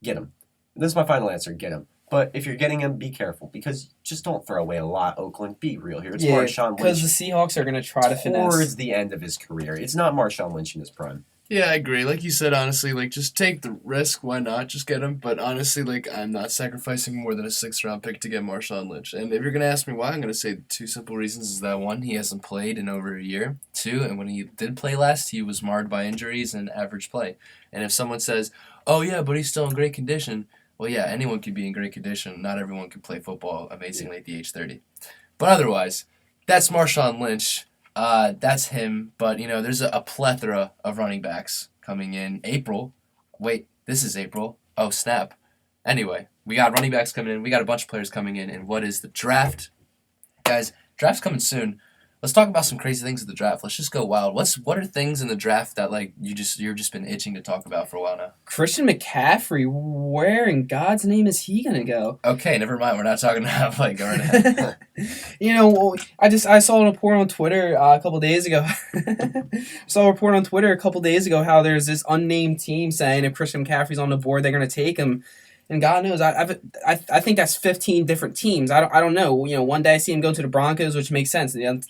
get him. This is my final answer, get him. But if you're getting him, be careful, because just don't throw away a lot, Oakland. Be real here. It's Marshawn Lynch. Because the Seahawks are going to try to finesse. Towards the end of his career. It's not Marshawn Lynch in his prime. Yeah, I agree. Like you said, honestly, like, just take the risk. Why not? Just get him. But honestly, like, I'm not sacrificing more than a 6th-round pick to get Marshawn Lynch. And if you're going to ask me why, I'm going to say 2 simple reasons. Is that, 1, he hasn't played in over a year. 2, and when he did play last, he was marred by injuries and average play. And if someone says, oh, yeah, but he's still in great condition, well, yeah, anyone can be in great condition. Not everyone can play football amazingly at the age 30. But otherwise, that's Marshawn Lynch. That's him. But, there's a plethora of running backs coming in April. Wait, this is April. Oh, snap. Anyway, we got running backs coming in. We got a bunch of players coming in. And what is the draft? Guys, draft's coming soon. Let's talk about some crazy things at the draft. Let's just go wild. What are things in the draft that you're just been itching to talk about for a while now? Christian McCaffrey, where in God's name is he gonna go? Okay, never mind. We're not talking about go right ahead. I saw a report on Twitter a couple days ago. How there's this unnamed team saying if Christian McCaffrey's on the board, they're gonna take him. And God knows, I think that's 15 different teams. I don't know. One day I see him going to the Broncos, which makes sense. The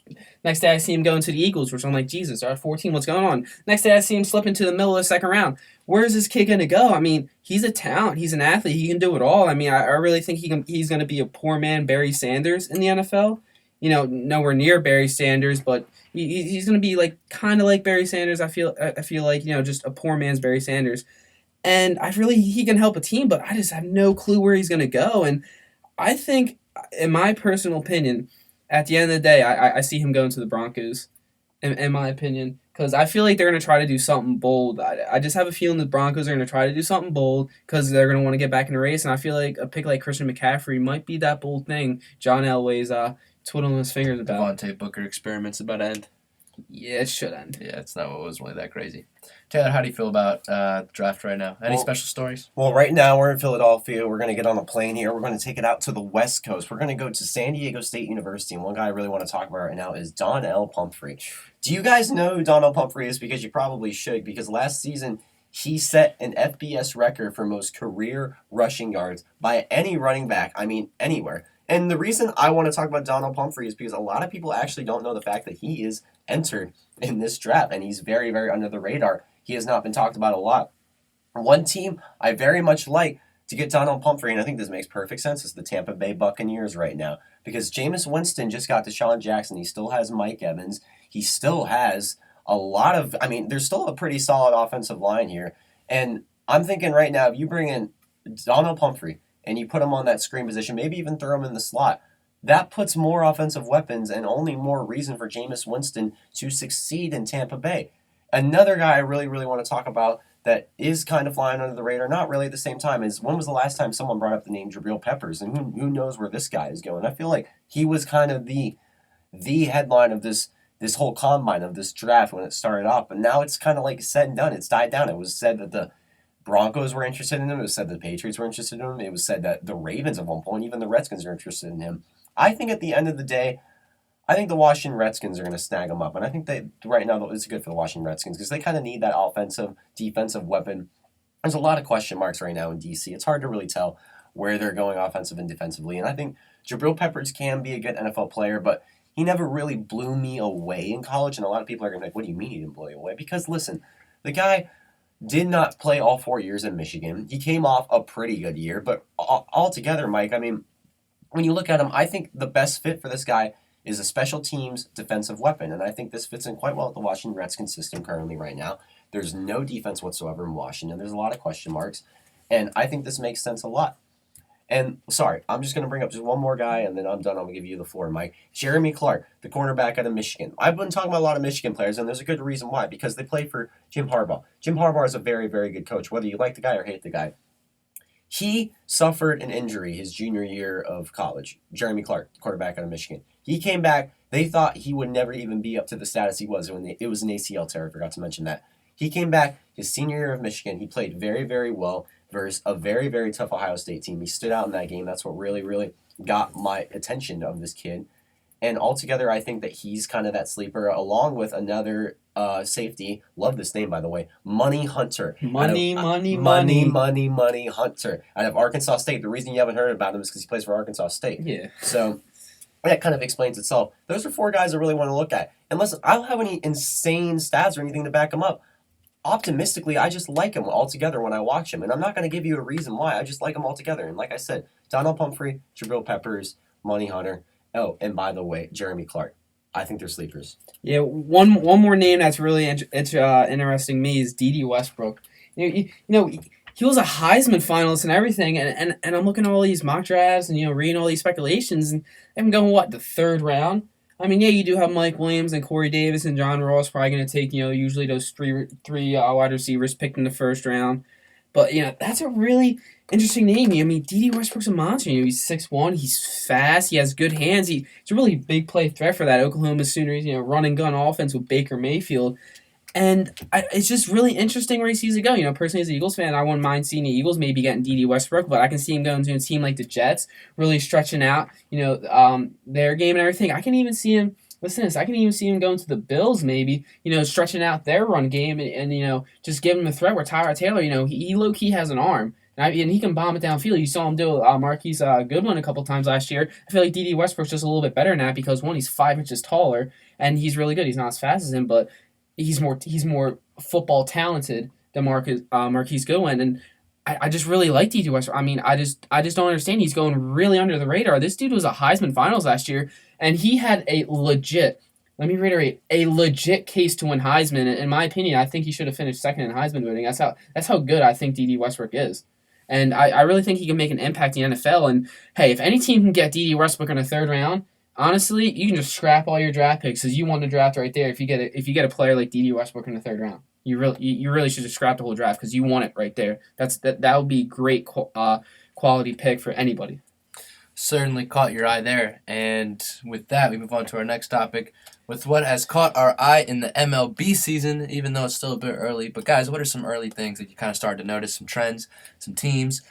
next day I see him going to the Eagles, which I'm like, Jesus, there are 14. What's going on? Next day I see him slip into the middle of the 2nd round. Where's this kid going to go? I mean, he's a talent. He's an athlete. He can do it all. I mean, I really think he's going to be a poor man Barry Sanders in the NFL. Nowhere near Barry Sanders, but he's going to be kind of like Barry Sanders. I feel like just a poor man's Barry Sanders. And he can help a team, but I just have no clue where he's going to go. And I think, in my personal opinion, at the end of the day, I see him going to the Broncos, in my opinion, because I feel like they're going to try to do something bold. I just have a feeling the Broncos are going to try to do something bold because they're going to want to get back in the race. And I feel like a pick like Christian McCaffrey might be that bold thing John Elway's twiddling his fingers about. Devontae Booker experiment's about to end. Yeah, it should end. Yeah, it's not what was really that crazy. Taylor, how do you feel about the draft right now? Any special stories? Well, right now we're in Philadelphia. We're going to get on a plane here. We're going to take it out to the West Coast. We're going to go to San Diego State University. And one guy I really want to talk about right now is Donnell Pumphrey. Do you guys know who Donnell Pumphrey is? Because you probably should. Because last season he set an FBS record for most career rushing yards by any running back. I mean, anywhere. And the reason I want to talk about Donnell Pumphrey is because a lot of people actually don't know the fact that he is entered in this draft, and he's very, very under the radar. He has not been talked about a lot. One team I very much like to get Donnell Pumphrey, and I think this makes perfect sense, is the Tampa Bay Buccaneers right now. Because Jameis Winston just got Deshaun Jackson. He still has Mike Evans. He still has a lot of, there's still a pretty solid offensive line here. And I'm thinking right now, if you bring in Donnell Pumphrey, and you put him on that screen position, maybe even throw him in the slot, that puts more offensive weapons and only more reason for Jameis Winston to succeed in Tampa Bay. Another guy I really, really want to talk about that is kind of flying under the radar, not really at the same time, is when was the last time someone brought up the name Jabril Peppers? And who knows where this guy is going? I feel like he was kind of the headline of this whole combine, of this draft when it started up. And now it's kind of like said and done. It's died down. It was said that the Broncos were interested in him. It was said that the Patriots were interested in him. It was said that the Ravens at one point, even the Redskins, are interested in him. I think at the end of the day, I think the Washington Redskins are going to snag him up. And I think that right now it's good for the Washington Redskins because they kind of need that offensive, defensive weapon. There's a lot of question marks right now in D.C. It's hard to really tell where they're going offensive and defensively. And I think Jabril Peppers can be a good NFL player, but he never really blew me away in college. And a lot of people are going to be like, what do you mean he didn't blow you away? Because listen, the guy did not play all 4 years in Michigan. He came off a pretty good year, but altogether, Mike, I mean, when you look at him, I think the best fit for this guy is a special teams defensive weapon, and I think this fits in quite well with the Washington Redskins system currently right now. There's no defense whatsoever in Washington. There's a lot of question marks, and I think this makes sense a lot. And, sorry, I'm just going to bring up just one more guy, and then I'm done. I'm going to give you the floor, Mike. Jeremy Clark, the cornerback out of Michigan. I've been talking about a lot of Michigan players, and there's a good reason why, because they play for Jim Harbaugh. Jim Harbaugh is a very, very good coach, whether you like the guy or hate the guy. He suffered an injury his junior year of college. Jeremy Clark, quarterback out of Michigan. He came back. They thought he would never even be up to the status he was when it was an ACL tear. I forgot to mention that. He came back his senior year of Michigan. He played very, very well versus a very, very tough Ohio State team. He stood out in that game. That's what really, really got my attention of this kid. And altogether, I think that he's kind of that sleeper, along with another safety. Love this name, by the way. Money Hunter. Money Hunter. Out of Arkansas State. The reason you haven't heard about him is because he plays for Arkansas State. Yeah. So that kind of explains itself. Those are 4 guys I really want to look at. And listen, I don't have any insane stats or anything to back them up. Optimistically, I just like him altogether when I watch him. And I'm not going to give you a reason why. I just like him altogether. And like I said, Donald Pumphrey, Jabril Peppers, Money Hunter. Oh, and by the way, Jeremy Clark. I think they're sleepers. Yeah, one more name that's really interesting me is D.D. Westbrook. You know, he was a Heisman finalist and everything, and I'm looking at all these mock drafts and, reading all these speculations, and I'm going, the 3rd round? I mean, yeah, you do have Mike Williams and Corey Davis and John Ross probably going to take, usually those three wide receivers picked in the 1st round. But, that's a really interesting name. I mean, D.D. Westbrook's a monster. He's 6'1", he's fast, he has good hands. He's a really big play threat for that Oklahoma Sooners, run and gun offense with Baker Mayfield. And it's just really interesting where he sees it go. Personally, as an Eagles fan, I wouldn't mind seeing the Eagles maybe getting D.D. Westbrook, but I can see him going to a team like the Jets, really stretching out, their game and everything. I can even see him. Listen to this. I can even see him going to the Bills, maybe, stretching out their run game and just give him a threat where Tyrod Taylor, he low-key has an arm. And he can bomb it downfield. You saw him do Marquise Goodwin a couple times last year. I feel like D.D. Westbrook's just a little bit better than that because, one, he's 5 inches taller, and he's really good. He's not as fast as him, but he's more football talented than Marquise Goodwin. And I just really like D.D. Westbrook. I mean, I just don't understand. He's going really under the radar. This dude was a Heisman Finals last year, and he had a legit case to win Heisman. In my opinion, I think he should have finished 2nd in Heisman voting. That's how good I think D.D. Westbrook is. And I really think he can make an impact in the NFL. And, hey, if any team can get D.D. Westbrook in the 3rd round, honestly, you can just scrap all your draft picks because you won the draft right there if you get a player like D.D. Westbrook in the 3rd round. You really should just scrap the whole draft because you won it right there. That would be great quality pick for anybody. Certainly caught your eye there. And with that, we move on to our next topic with what has caught our eye in the MLB season, even though it's still a bit early. But guys, what are some early things that you kind of started to notice, some trends, some teams?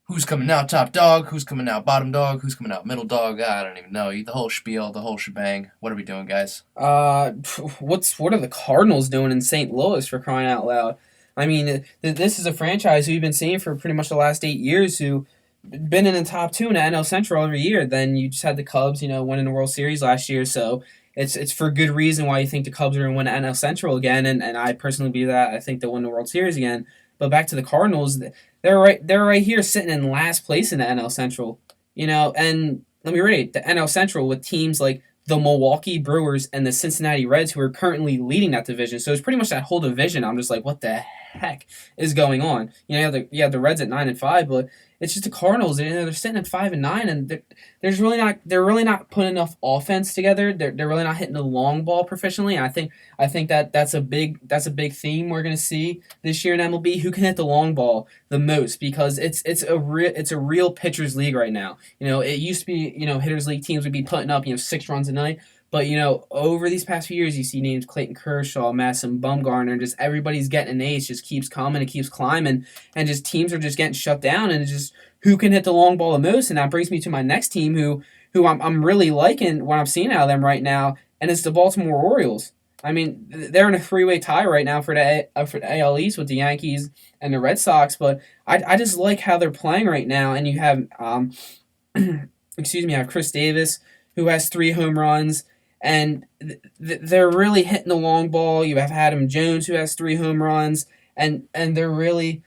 Who's coming out top dog? Who's coming out bottom dog? Who's coming out middle dog? I don't even know. The whole spiel, the whole shebang. What are we doing, guys? What are the Cardinals doing in St. Louis, for crying out loud? I mean, this is a franchise who you've been seeing for pretty much the last 8 years who been in the top 2 in the NL Central every year. Then you just had the Cubs, winning the World Series last year. So it's for good reason why you think the Cubs are going to win the NL Central again. And I personally believe that. I think they'll win the World Series again. But back to the Cardinals, they're right here sitting in last place in the NL Central. And let me read the NL Central with teams like the Milwaukee Brewers and the Cincinnati Reds, who are currently leading that division. So it's pretty much that whole division. I'm just like, what the heck is going on? You have the Reds at 9-5, but it's just the Cardinals. They're sitting at 5-9, and they're really not putting enough offense together. They're really not hitting the long ball proficiently. And I think that's a big theme we're gonna see this year in MLB. Who can hit the long ball the most? Because it's a real pitchers league right now. It used to be hitters league teams would be putting up 6 runs a night. But, over these past few years, you see names Clayton Kershaw, Madison Bumgarner, just everybody's getting an ace, just keeps coming and keeps climbing, and just teams are just getting shut down, and it's just who can hit the long ball the most. And that brings me to my next team who I'm really liking what I'm seeing out of them right now, and it's the Baltimore Orioles. I mean, they're in a three-way tie right now for the AL East with the Yankees and the Red Sox. But I just like how they're playing right now. And you have excuse me, you have Chris Davis who has 3 home runs, and they're really hitting the long ball. You have Adam Jones who has 3 home runs, and they're really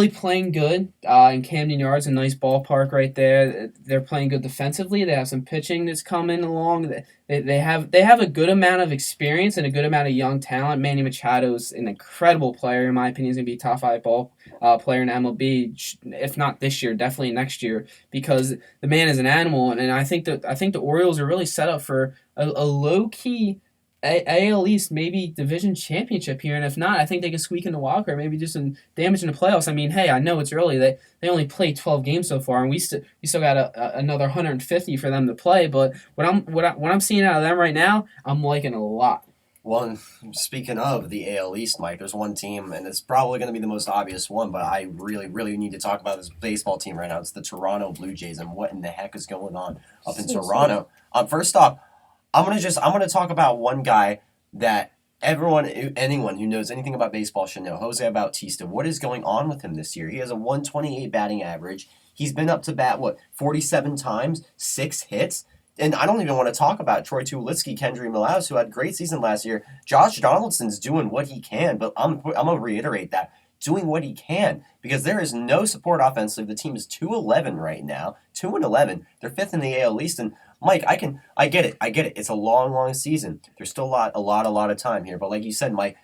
playing good. In Camden Yards, a nice ballpark right there. They're playing good defensively. They have some pitching that's coming along. They have a good amount of experience and a good amount of young talent. Manny Machado's an incredible player, in my opinion. He's going to be a top 5 ball player in MLB, if not this year, definitely next year, because the man is an animal. And I think the Orioles are really set up for a low key AL East, maybe division championship here, and if not, I think they can squeak in the wild card, maybe do some damage in the playoffs. I mean, hey, I know it's early. They only played 12 games so far, and we still got another 150 for them to play. But what I'm seeing out of them right now, I'm liking a lot. Well, speaking of the AL East, Mike, there's one team, and it's probably going to be the most obvious one, but I really, really need to talk about this baseball team right now. It's the Toronto Blue Jays, and what in the heck is going on up in Toronto? First off, I'm gonna talk about one guy that anyone who knows anything about baseball should know. Jose Bautista. What is going on with him this year? He has a 128 batting average. He's been up to bat 47 times, 6 hits. And I don't even want to talk about Troy Tulowitzki, Kendry Milaus, who had a great season last year. Josh Donaldson's doing what he can, but I'm gonna reiterate that. Doing what he can, because there is no support offensively. The team is 2-11 right now, 2-11. They're 5th in the AL East, and Mike, I get it. It's a long season. There's still a lot of time here. But like you said, Mike,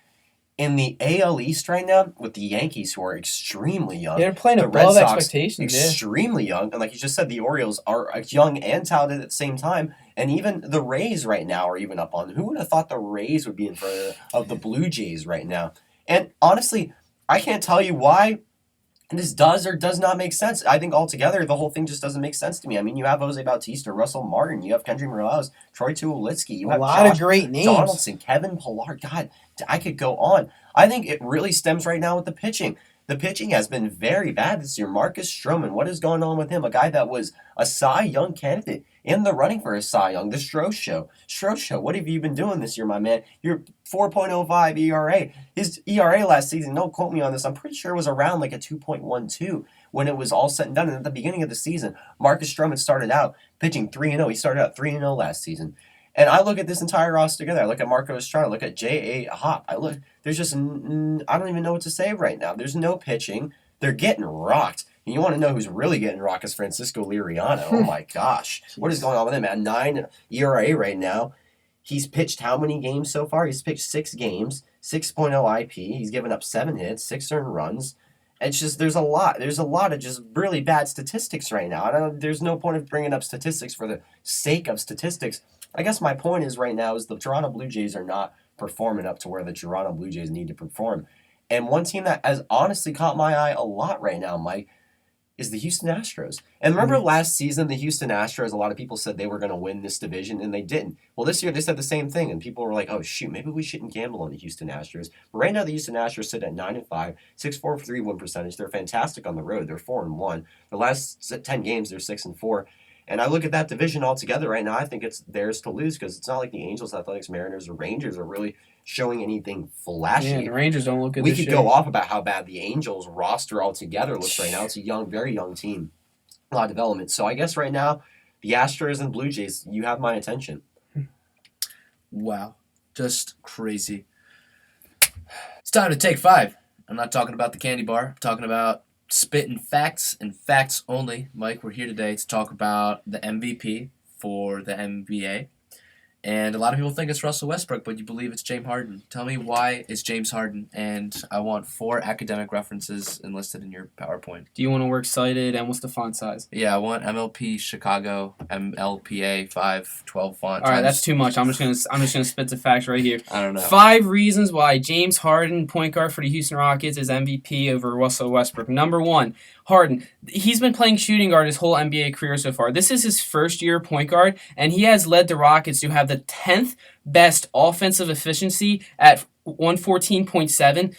in the AL East right now, with the Yankees, who are extremely young, They're playing the above Red Sox, expectations. extremely young, and like you just said, the Orioles are young and talented at the same time, and even the Rays right now are even up on. Who would have thought the Rays would be in front of the Blue Jays right now? And honestly, I can't tell you why this does or does not make sense. I think altogether, the whole thing just doesn't make sense to me. I mean, you have Jose Bautista, Russell Martin, you have Kendry Morales, Troy Tulowitzki, you have A lot Josh of great names. Donaldson, Kevin Pillar. God, I could go on. I think it really stems right now with the pitching. The pitching has been very bad this year. Marcus Stroman, what is going on with him? A guy that was a Cy Young candidate in the running for a Cy Young. The Stroh Show, what have you been doing this year, my man? Your 4.05 ERA. His ERA last season, don't quote me on this, I'm pretty sure it was around like a 2.12 when it was all said and done. And at the beginning of the season, Marcus Stroman started out pitching 3-0. He started out 3-0 last season. And I look at this entire roster together. I look at Marco Estrada. I look at J.A. Happ. There's just, I don't even know what to say right now. There's no pitching. They're getting rocked. And you want to know who's really getting rocked is Francisco Liriano. Oh my gosh. What is going on with him? At 9 ERA right now. He's pitched how many games so far? He's pitched 6 games, 6.0 IP. He's given up 7 hits, 6 earned runs. It's just, there's a lot of just really bad statistics right now. There's no point of bringing up statistics for the sake of statistics. I guess my point is right now is the Toronto Blue Jays are not performing up to where the Toronto Blue Jays need to perform. And one team that has honestly caught my eye a lot right now, Mike, is the Houston Astros. And remember last season, the Houston Astros, a lot of people said they were going to win this division, and they didn't. Well, this year they said the same thing, and people were like, oh, shoot, maybe we shouldn't gamble on the Houston Astros. But right now, the Houston Astros sit at 9-5, 6.43 win percentage. They're fantastic on the road. They're 4-1. The last 10 games, they're 6-4. And I look at that division altogether right now, I think it's theirs to lose because it's not like the Angels, Athletics, Mariners, or Rangers are really showing anything flashy. Yeah, the Rangers don't look good We this could year. go off about how bad the Angels roster altogether looks right now. It's a young, very young team. A lot of development. So I guess right now, the Astros and Blue Jays, you have my attention. Wow. Just crazy. It's time to take 5. I'm not talking about the candy bar. I'm talking about spitting facts and facts only. Mike, we're here today to talk about the MVP for the NBA. And a lot of people think it's Russell Westbrook, but you believe it's James Harden. Tell me why it's James Harden, and I want 4 academic references enlisted in your PowerPoint. Do you want to work cited, and what's the font size? Yeah, I want MLP Chicago, MLPA 512 font. All right, that's too much. I'm just gonna spit the facts right here. I don't know. 5 reasons why James Harden, point guard for the Houston Rockets, is MVP over Russell Westbrook. Number 1, Harden. He's been playing shooting guard his whole NBA career so far. This is his first year point guard, and he has led the Rockets to have the 10th best offensive efficiency at 114.7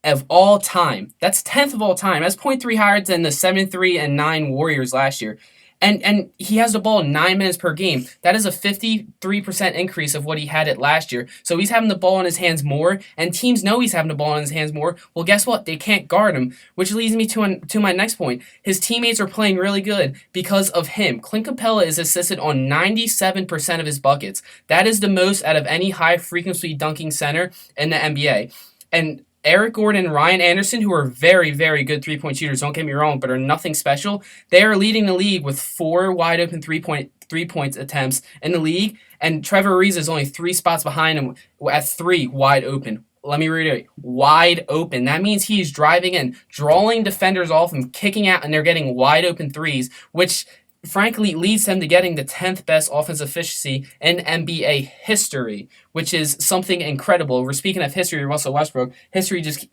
of all time. That's 10th of all time. That's 0.3 higher than the 7-3 and 9 Warriors last year. And he has the ball 9 minutes per game. That is a 53% increase of what he had it last year. So he's having the ball in his hands more, and teams know he's having the ball in his hands more. Well, guess what? They can't guard him, which leads me to my next point. His teammates are playing really good because of him. Clint Capella is assisted on 97% of his buckets. That is the most out of any high-frequency dunking center in the NBA. And Eric Gordon and Ryan Anderson, who are very, very good three-point shooters, don't get me wrong, but are nothing special. They are leading the league with 4 wide-open three-point attempts in the league, and Trevor Ariza is only 3 spots behind him at 3 wide open. Let me reiterate, wide open. That means he's driving in, drawing defenders off and kicking out, and they're getting wide open threes, which frankly leads him to getting the 10th best offensive efficiency in NBA history, which is something incredible. We're speaking of history, Russell Westbrook. History is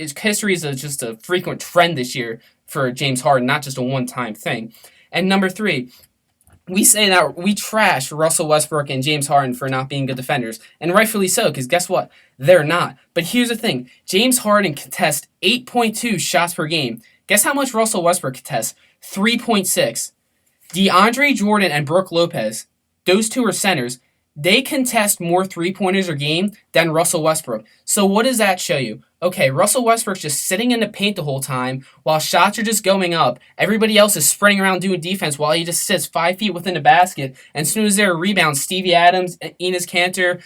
just a frequent trend this year for James Harden, not just a one-time thing. And number 3, we say that we trash Russell Westbrook and James Harden for not being good defenders, and rightfully so, because guess what? They're not. But here's the thing. James Harden contests 8.2 shots per game. Guess how much Russell Westbrook contests? 3.6. DeAndre Jordan and Brook Lopez, those two are centers. They contest more three-pointers a game than Russell Westbrook. So what does that show you? Okay, Russell Westbrook's just sitting in the paint the whole time while shots are just going up. Everybody else is sprinting around doing defense while he just sits 5 feet within the basket. And as soon as there are rebounds, Stevie Adams, Enes Kanter,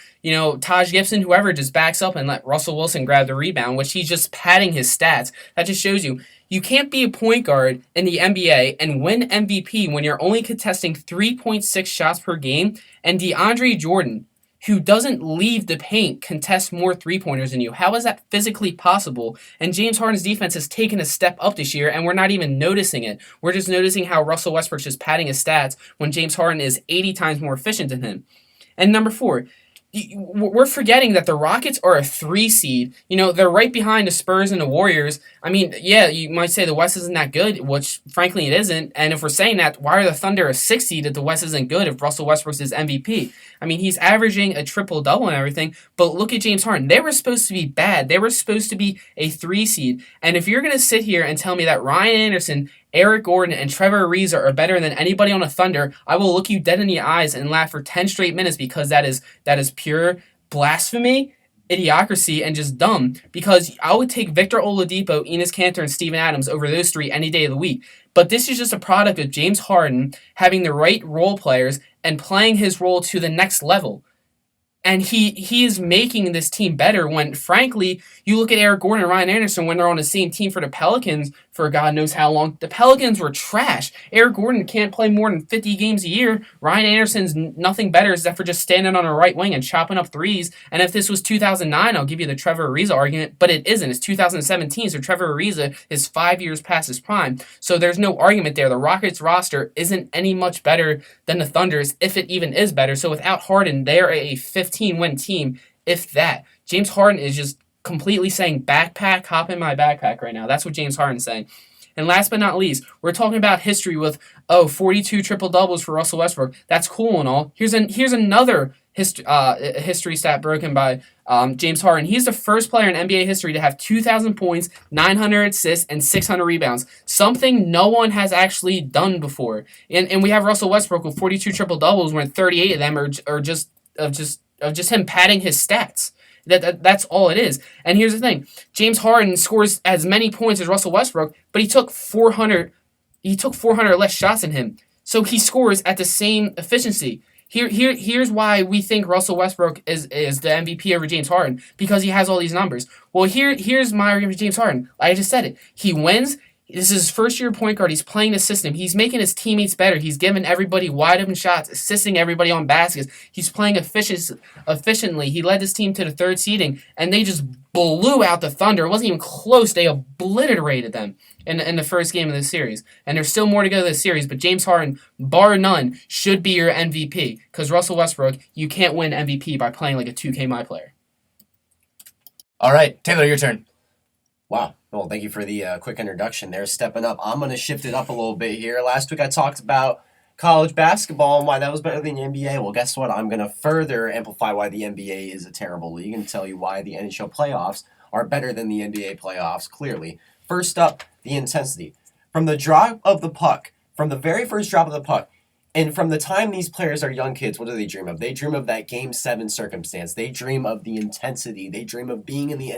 Taj Gibson, whoever just backs up and let Russell Wilson grab the rebound, which he's just padding his stats. That just shows you can't be a point guard in the NBA and win MVP when you're only contesting 3.6 shots per game, and DeAndre Jordan, who doesn't leave the paint, contests more three-pointers than you. How is that physically possible? And James Harden's defense has taken a step up this year, and we're not even noticing it. We're just noticing how Russell Westbrook's just padding his stats when James Harden is 80 times more efficient than him. And number 4, we're forgetting that the Rockets are a 3 seed. They're right behind the Spurs and the Warriors. I mean, yeah, you might say the West isn't that good, which frankly it isn't. And if we're saying that, why are the Thunder a 6 seed if the West isn't good if Russell Westbrook's his MVP? I mean, he's averaging a triple-double and everything, but look at James Harden. They were supposed to be bad. They were supposed to be a 3 seed. And if you're going to sit here and tell me that Ryan Anderson, Eric Gordon, and Trevor Ariza are better than anybody on the Thunder, I will look you dead in the eyes and laugh for 10 straight minutes, because that is pure blasphemy, idiocracy, and just dumb. Because I would take Victor Oladipo, Enes Kanter, and Steven Adams over those 3 any day of the week. But this is just a product of James Harden having the right role players and playing his role to the next level. And he is making this team better when, frankly, you look at Eric Gordon and Ryan Anderson when they're on the same team for the Pelicans for God knows how long. The Pelicans were trash. Eric Gordon can't play more than 50 games a year. Ryan Anderson's nothing better except for just standing on a right wing and chopping up threes. And if this was 2009, I'll give you the Trevor Ariza argument, but it isn't. It's 2017, so Trevor Ariza is 5 years past his prime. So there's no argument there. The Rockets roster isn't any much better than the Thunder's, if it even is better. So without Harden, they're a 15-win team, if that. James Harden is just completely saying backpack, hop in my backpack right now. That's what James Harden's saying. And last but not least, we're talking about history with 42 triple doubles for Russell Westbrook. That's cool and all. Here's another history stat broken by James Harden. He's the first player in NBA history to have 2,000 points, 900 assists, and 600 rebounds. Something no one has actually done before. And we have Russell Westbrook with 42 triple doubles, when 38 of them are just him padding his stats. That's all it is. And here's the thing. James Harden scores as many points as Russell Westbrook, but he took 400 less shots than him. So he scores at the same efficiency. Here's why we think Russell Westbrook is the MVP over James Harden, because he has all these numbers. Well, here's my argument for James Harden. I just said it. He wins. This is his first year point guard. He's playing the system. He's making his teammates better. He's giving everybody wide open shots, assisting everybody on baskets. He's playing efficiently. He led his team to the 3rd seeding, and they just blew out the Thunder. It wasn't even close. They obliterated them in the first game of the series. And there's still more to go to this series, but James Harden, bar none, should be your MVP, because Russell Westbrook, you can't win MVP by playing like a 2K My Player. All right, Taylor, your turn. Wow. Well, thank you for the quick introduction there. Stepping up. I'm going to shift it up a little bit here. Last week I talked about college basketball and why that was better than the NBA. Well, guess what? I'm going to further amplify why the NBA is a terrible league and tell you why the NHL playoffs are better than the NBA playoffs, clearly. First up, the intensity. From the drop of the puck, from the very first drop of the puck, And from the time these players are young kids, what do they dream of? They dream of that Game 7 circumstance. They dream of the intensity. They dream of being in the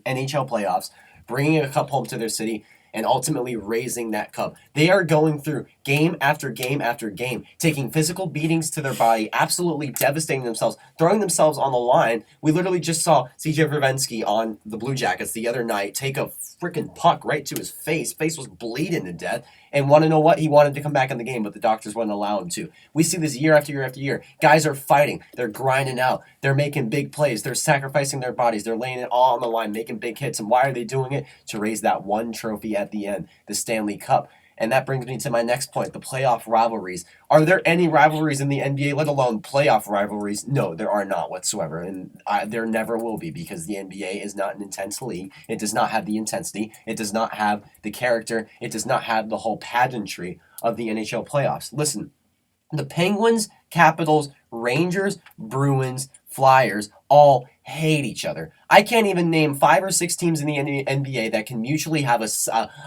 NHL playoffs, bringing a cup home to their city, and ultimately raising that cup. They are going through game after game after game, taking physical beatings to their body, absolutely devastating themselves, throwing themselves on the line. We literally just saw CJ Vervensky on the Blue Jackets the other night take a freaking puck right to his face. Face was bleeding to death. And want to know what? He wanted to come back in the game, but the doctors wouldn't allow him to. We see this year after year after year. Guys are fighting. They're grinding out. They're making big plays. They're sacrificing their bodies. They're laying it all on the line, making big hits. And why are they doing it? To raise that one trophy at the end, the Stanley Cup. And that brings me to my next point, the playoff rivalries. Are there any rivalries in the NBA, let alone playoff rivalries? No, there are not whatsoever. And there never will be, because the NBA is not an intense league. It does not have the intensity. It does not have the character. It does not have the whole pageantry of the NHL playoffs. Listen, the Penguins, Capitals, Rangers, Bruins, Flyers all hate each other. I can't even name 5 or 6 teams in the NBA that can mutually have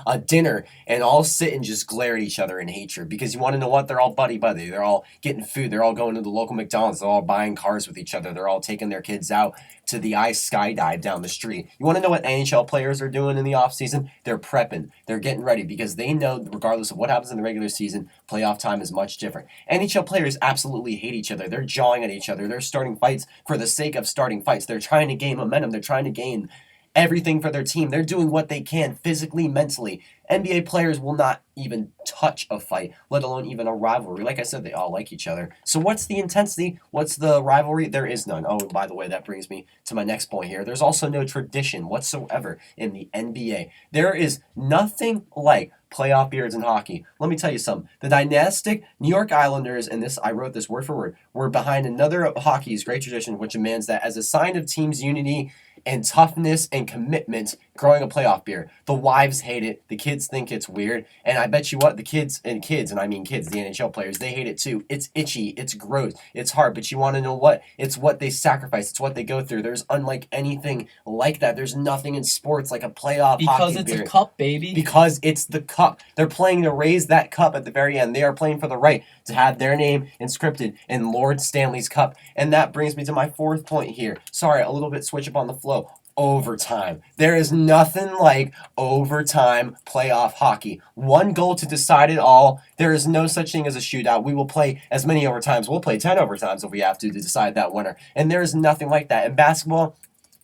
a dinner and all sit and just glare at each other in hatred. Because you want to know what? They're all buddy-buddy. They're all getting food. They're all going to the local McDonald's. They're all buying cars with each other. They're all taking their kids out to the ice skydive down the street. You want to know what NHL players are doing in the offseason? They're prepping. They're getting ready because they know, regardless of what happens in the regular season, playoff time is much different. NHL players absolutely hate each other. They're jawing at each other. They're starting fights for the sake of starting fights. They're trying to gain momentum. They're trying to gain everything for their team. They're doing what they can physically, mentally. NBA players will not even touch a fight, let alone even a rivalry. Like I said, they all like each other. So what's the intensity? What's the rivalry? There is none. Oh, by the way, that brings me to my next point here. There's also no tradition whatsoever in the NBA. There is nothing like playoff periods in hockey. Let me tell you something. The dynastic New York Islanders, and this I wrote this word for word, were behind another of hockey's great tradition, which demands that as a sign of team's unity and toughness and commitment, growing a playoff beer. The wives hate it. The kids think it's weird. And I bet you what, the kids, and I mean kids, the NHL players, they hate it too. It's itchy. It's gross. It's hard. But you want to know what? It's what they sacrifice. It's what they go through. There's unlike anything like that. There's nothing in sports like a playoff hockey beer. Because it's a cup, baby. Because it's the cup. They're playing to raise that cup at the very end. They are playing for the right to have their name inscripted in Lord Stanley's Cup. And that brings me to my fourth point here. Sorry, a little bit switch up on the flow. Overtime. There is nothing like overtime playoff hockey. One goal to decide it all. There is no such thing as a shootout. We will play as many overtimes. We'll play 10 overtimes if we have to decide that winner. And there is nothing like that. In basketball,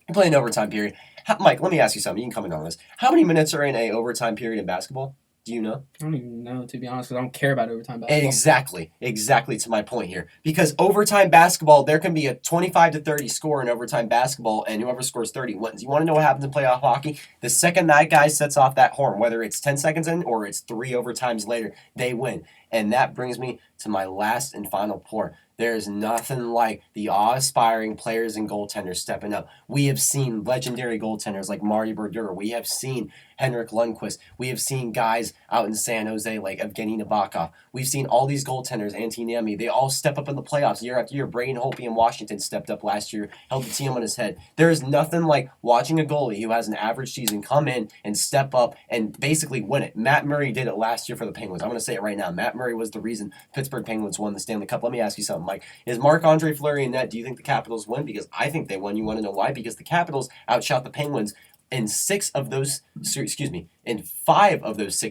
you play an overtime period. Mike, let me ask you something. You can comment on this. How many minutes are in a overtime period in basketball? Do you know? I don't even know, to be honest, because I don't care about overtime basketball. Exactly to my point here. Because overtime basketball, there can be a 25 to 30 score in overtime basketball, and whoever scores 30 wins. You want to know what happens in playoff hockey? The second that guy sets off that horn, whether it's 10 seconds in or it's 3 overtimes later, they win. And that brings me to my last and final point. There is nothing like the awe-inspiring players and goaltenders stepping up. We have seen legendary goaltenders like Marty Brodeur. We have seen Henrik Lundqvist. We have seen guys out in San Jose like Evgeny Nabokov. We've seen all these goaltenders, Antti Niemi. They all step up in the playoffs year after year. Braden Holtby in Washington stepped up last year, held the team on his head. There is nothing like watching a goalie who has an average season come in and step up and basically win it. Matt Murray did it last year for the Penguins. I'm going to say it right now. Matt Murray was the reason Pittsburgh Penguins won the Stanley Cup. Let me ask you something, Mike. Is Marc-Andre Fleury in net? Do you think the Capitals win? Because I think they won. You want to know why? Because the Capitals outshot the Penguins in 5 of those 6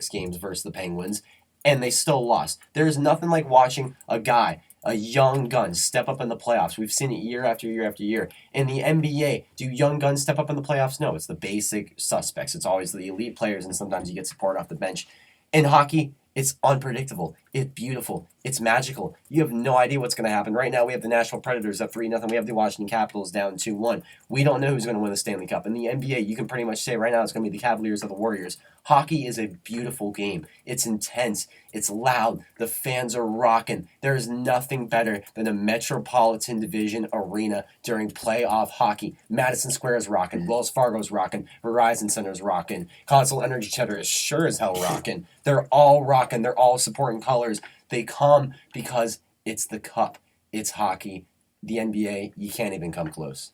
games versus the Penguins, and they still lost. There is nothing like watching a guy, a young gun, step up in the playoffs. We've seen it year after year after year. In the NBA, do young guns step up in the playoffs? No, it's the basic suspects. It's always the elite players, and sometimes you get support off the bench. In hockey, it's unpredictable. It's beautiful. It's magical. You have no idea what's going to happen. Right now, we have the Nashville Predators up 3-0. We have the Washington Capitals down 2-1. We don't know who's going to win the Stanley Cup. In the NBA, you can pretty much say right now it's going to be the Cavaliers or the Warriors. Hockey is a beautiful game. It's intense. It's loud. The fans are rocking. There is nothing better than a Metropolitan Division arena during playoff hockey. Madison Square is rocking. Wells Fargo's rocking. Verizon Center's rocking. Console Energy Center is sure as hell rocking. They're all rocking. They're all supporting colors. They come because it's the cup. It's hockey. The NBA, you can't even come close.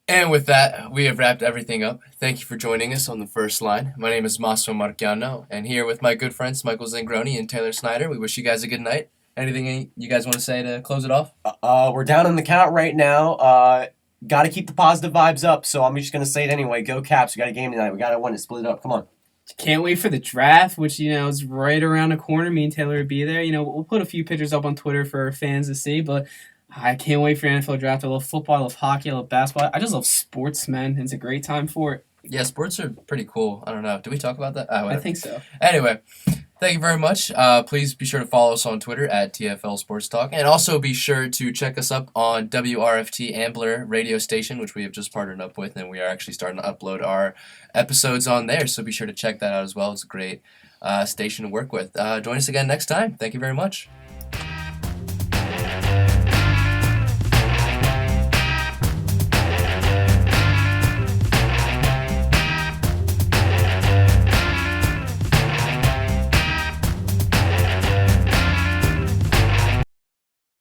And with that, we have wrapped everything up. Thank you for joining us on the first line. My name is Massimo Marchiano, and here with my good friends Michael Zangroni and Taylor Snyder, we wish you guys a good night. Anything you guys want to say to close it off? We're down on the count right now. Got to keep the positive vibes up, so I'm just going to say it anyway. Go Caps. We got a game tonight. We got to win it. Split it up. Come on. Can't wait for the draft, which, is right around the corner. Me and Taylor will be there. We'll put a few pictures up on Twitter for fans to see, but I can't wait for the NFL draft. I love football, I love hockey, I love basketball. I just love sports, man. It's a great time for it. Yeah, sports are pretty cool. I don't know. Did we talk about that? I think so. Anyway, thank you very much. Please be sure to follow us on Twitter at TFL Sports Talk. And also be sure to check us up on WRFT Ambler radio station, which we have just partnered up with. And we are actually starting to upload our episodes on there. So be sure to check that out as well. It's a great station to work with. Join us again next time. Thank you very much.